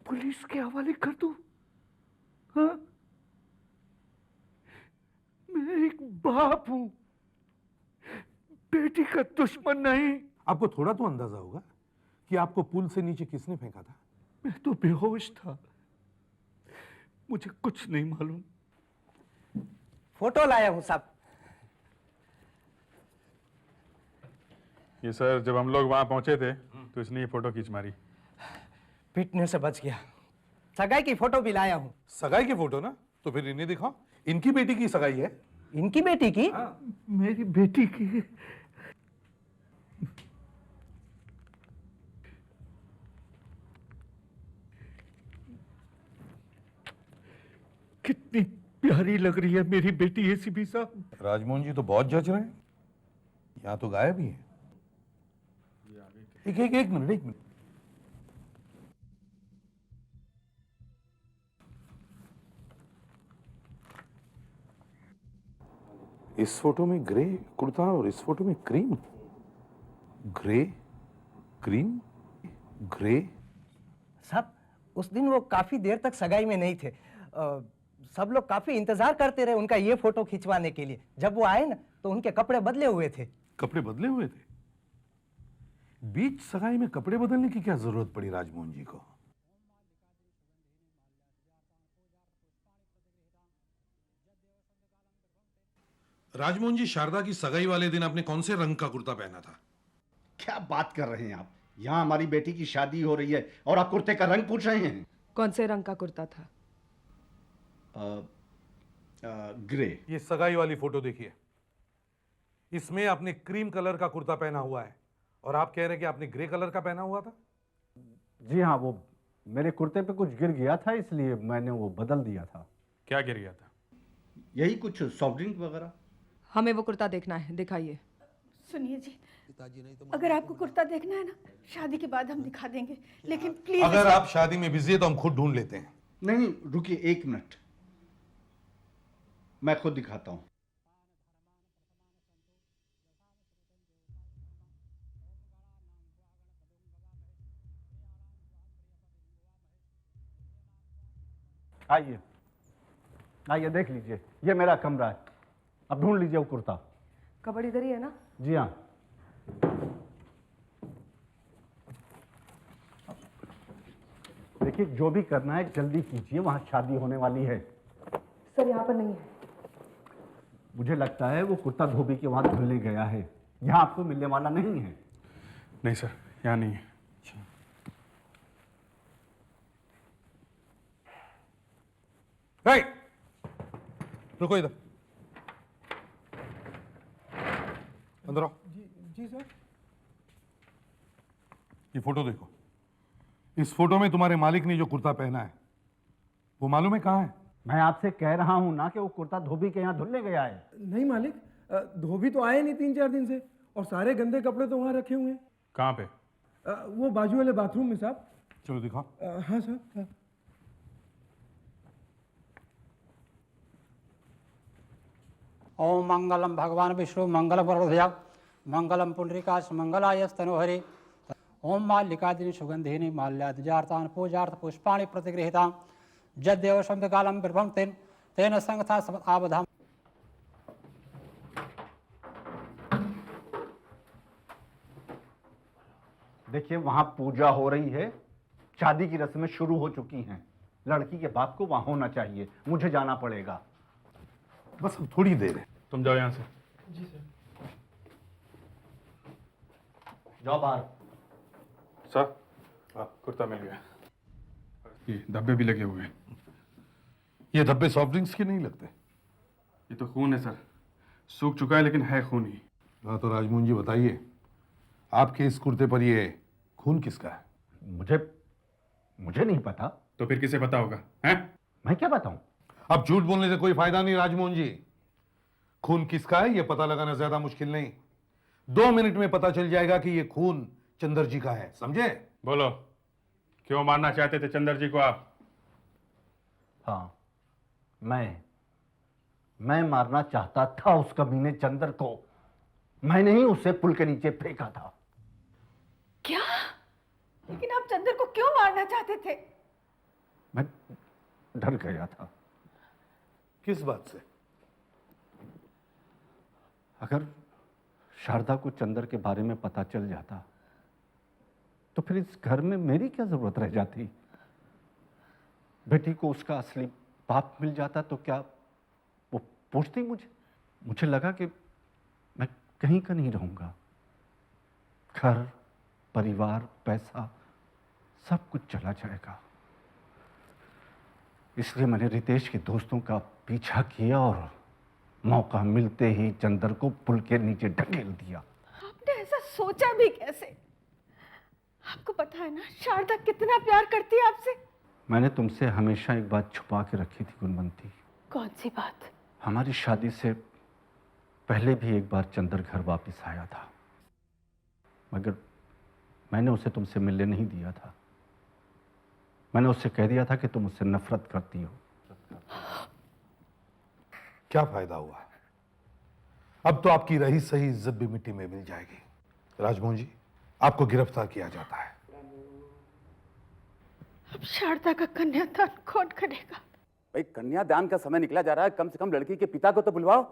पुलिस के हवाले कर दूं? हाँ? मैं एक बाप हूं, बेटी का दुश्मन नहीं। आपको थोड़ा तो अंदाजा होगा कि आपको पुल से नीचे किसने फेंका था? मैं तो बेहोश था, मुझे कुछ नहीं मालूम। फोटो लाया हूं साहब। ये सर, जब हम लोग वहां पहुंचे थे तो इसने ये फोटो खींच मारी। पिटने से बच गया। सगाई की फोटो भी लाया हूं। सगाई की फोटो ना? तो फिर इन्हें दिखाओ। इनकी बेटी की सगाई है। इनकी बेटी की? मेरी बेटी की। कितनी प्यारी लग रही है मेरी बेटी एसीपी साहब। राजमोहन जी तो बहुत जज रहे हैं। यहाँ तो गायब ही है। एक मिनट। इस फोटो में ग्रे कुर्ता और इस फोटो में क्रीम। Grey, cream, grey. साहब, उस दिन वो काफी देर तक सगाई में नहीं थे। सब लोग काफी इंतजार करते रहे उनका ये फोटो खिंचवाने के लिए। जब वो आए ना तो उनके कपड़े बदले हुए थे। कपड़े बदले हुए थे? बीच सगाई में कपड़े बदलने की क्या जरूरत पड़ी राजमोहन जी को? राजमोहन जी, शारदा की सगाई वाले दिन आपने कौन से रंग का कुर्ता पहना था? क्या बात कर रहे हैं आप? यहाँ हमारी बेटी की शादी हो रही है और आप कुर्ते का रंग पूछ रहे हैं? कौन से रंग का कुर्ता था? ग्रे। ये सगाई वाली फोटो देखिए, इसमें आपने क्रीम कलर का कुर्ता पहना हुआ है और आप कह रहे हैं कि आपने ग्रे कलर का पहना हुआ था। जी हाँ, वो मेरे कुर्ते पे कुछ गिर गया था इसलिए मैंने वो बदल दिया था। क्या गिर गया था? यही कुछ सॉफ्ट ड्रिंक वगैरह। हमें वो कुर्ता देखना है, दिखाइए। सुनिए जी, अगर आपको कुर्ता देखना है ना, शादी के बाद हम दिखा देंगे, लेकिन प्लीज। अगर आप शादी में बिजी है तो हम खुद ढूंढ लेते हैं। नहीं, रुकिए 1 मिनट, मैं खुद दिखाता हूं। आइए आइए, देख लीजिए, ये मेरा कमरा है। अब ढूंढ लीजिए वो कुर्ता। कबड़ इधर ही है ना? जी हाँ। देखिए, जो भी करना है जल्दी कीजिए, वहां शादी होने वाली है। सर, यहाँ पर नहीं है। मुझे लगता है वो कुर्ता धोबी के वहां धुलने गया है। यहाँ आपको मिलने वाला नहीं है। नहीं सर, यहाँ नहीं है। रुको इधर, अंदर आओ। जी सर। ये फोटो देखो। इस फोटो में तुम्हारे मालिक ने जो कुर्ता पहना है वो मालूम है कहाँ है? मैं आपसे कह रहा हूँ ना कि वो कुर्ता धोबी के यहाँ धुलने गया है। नहीं मालिक, धोबी तो आए नहीं 3-4 दिन से, और सारे गंदे कपड़े तो वहाँ रखे हुए हैं। कहाँ पे? वो बाजू वाले बाथरूम में साहब। चलो दिखाओ। हाँ साहब, हाँ। ओम मंगलम भगवान विष्णु मंगलम वरदया मंगलम पुंडरीकाक्ष मंगलायस्तनोहरि ओम माल्लिकादिनी सुगंधिनी माल्यादिजार्तान पूजार्थ पुष्पाणि प्रतिगृहीतां जद्देव शब्दकालम बिर्भं तेन संगथा सब आबधाम। देखिए, वहां पूजा हो रही है, शादी की रस्में शुरू हो चुकी हैं। लड़की के बाप को वहां होना चाहिए, मुझे जाना पड़ेगा। बस अब थोड़ी देर है, तुम जाओ यहाँ से। जी सर। जाओ बाहर। सर, कुर्ता मिल गया। ये धब्बे भी लगे हुए हैं। ये धब्बे सॉफ्ट ड्रिंक्स के नहीं लगते? ये तो खून है सर, सूख चुका है लेकिन है खून ही। हाँ तो राजमोहन जी बताइए, आपके इस कुर्ते पर ये खून किसका है? मुझे नहीं पता। तो फिर किसे पता होगा? हैं? मैं क्या बताऊं? अब झूठ बोलने से कोई फायदा नहीं राजमोहन जी। खून किसका है ये पता लगाना ज्यादा मुश्किल नहीं, 2 मिनट में पता चल जाएगा कि ये खून चंदर जी का है, समझे? बोलो, क्यों मारना चाहते थे चंदर जी को आप? हाँ, मैं मारना चाहता था उस कमीने चंदर को। मैंने ही उसे पुल के नीचे फेंका था। क्या? लेकिन आप चंदर को क्यों मारना चाहते थे? मैं डर गया था। किस बात से? अगर शारदा को चंदर के बारे में पता चल जाता तो फिर इस घर में मेरी क्या जरूरत रह जाती? बेटी को उसका असली बाप मिल जाता तो क्या वो पूछती मुझे लगा कि मैं कहीं का नहीं रहूंगा। घर, परिवार, पैसा सब कुछ चला जाएगा। इसलिए मैंने रितेश के दोस्तों का पीछा किया और मौका मिलते ही चंदर को पुल के नीचे ढकेल दिया। आपने ऐसा सोचा भी कैसे? आपको पता है ना शारदा कितना प्यार करती है आपसे। मैंने तुमसे हमेशा एक बात छुपा के रखी थी गुणवंती। कौन सी बात? हमारी शादी से पहले भी एक बार चंदर घर वापस आया था, मगर मैंने उसे तुमसे मिलने नहीं दिया था। मैंने उससे कह दिया था कि तुम उससे नफरत करती हो। क्या फायदा हुआ? अब तो आपकी रही सही इज्जत भी मिट्टी में मिल जाएगी। राजमोहन जी, आपको गिरफ्तार किया जाता है। अब शारदा का कन्यादान कौन करेगा? भाई, कन्यादान का समय निकला जा रहा है, कम से कम लड़की के पिता को तो बुलवाओ।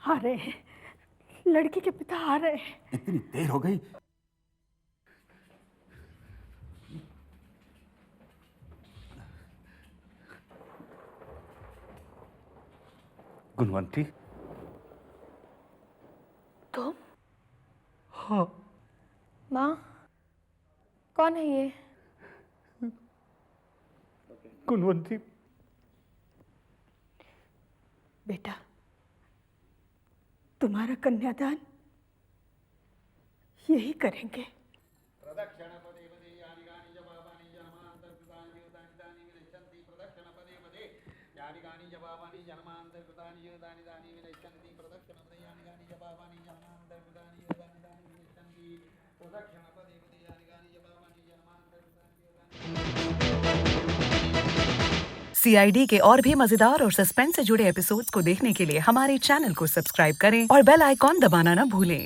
आ रहे हैं, लड़की के पिता आ रहे हैं। इतनी देर हो गई। गुणवंती, तुम? हाँ। माँ, कौन है ये? गुणवंती, बेटा, तुम्हारा कन्यादान यही करेंगे। CID के और भी मजेदार और सस्पेंस से जुड़े एपिसोड्स को देखने के लिए हमारे चैनल को सब्सक्राइब करें और बेल आइकॉन दबाना ना भूलें।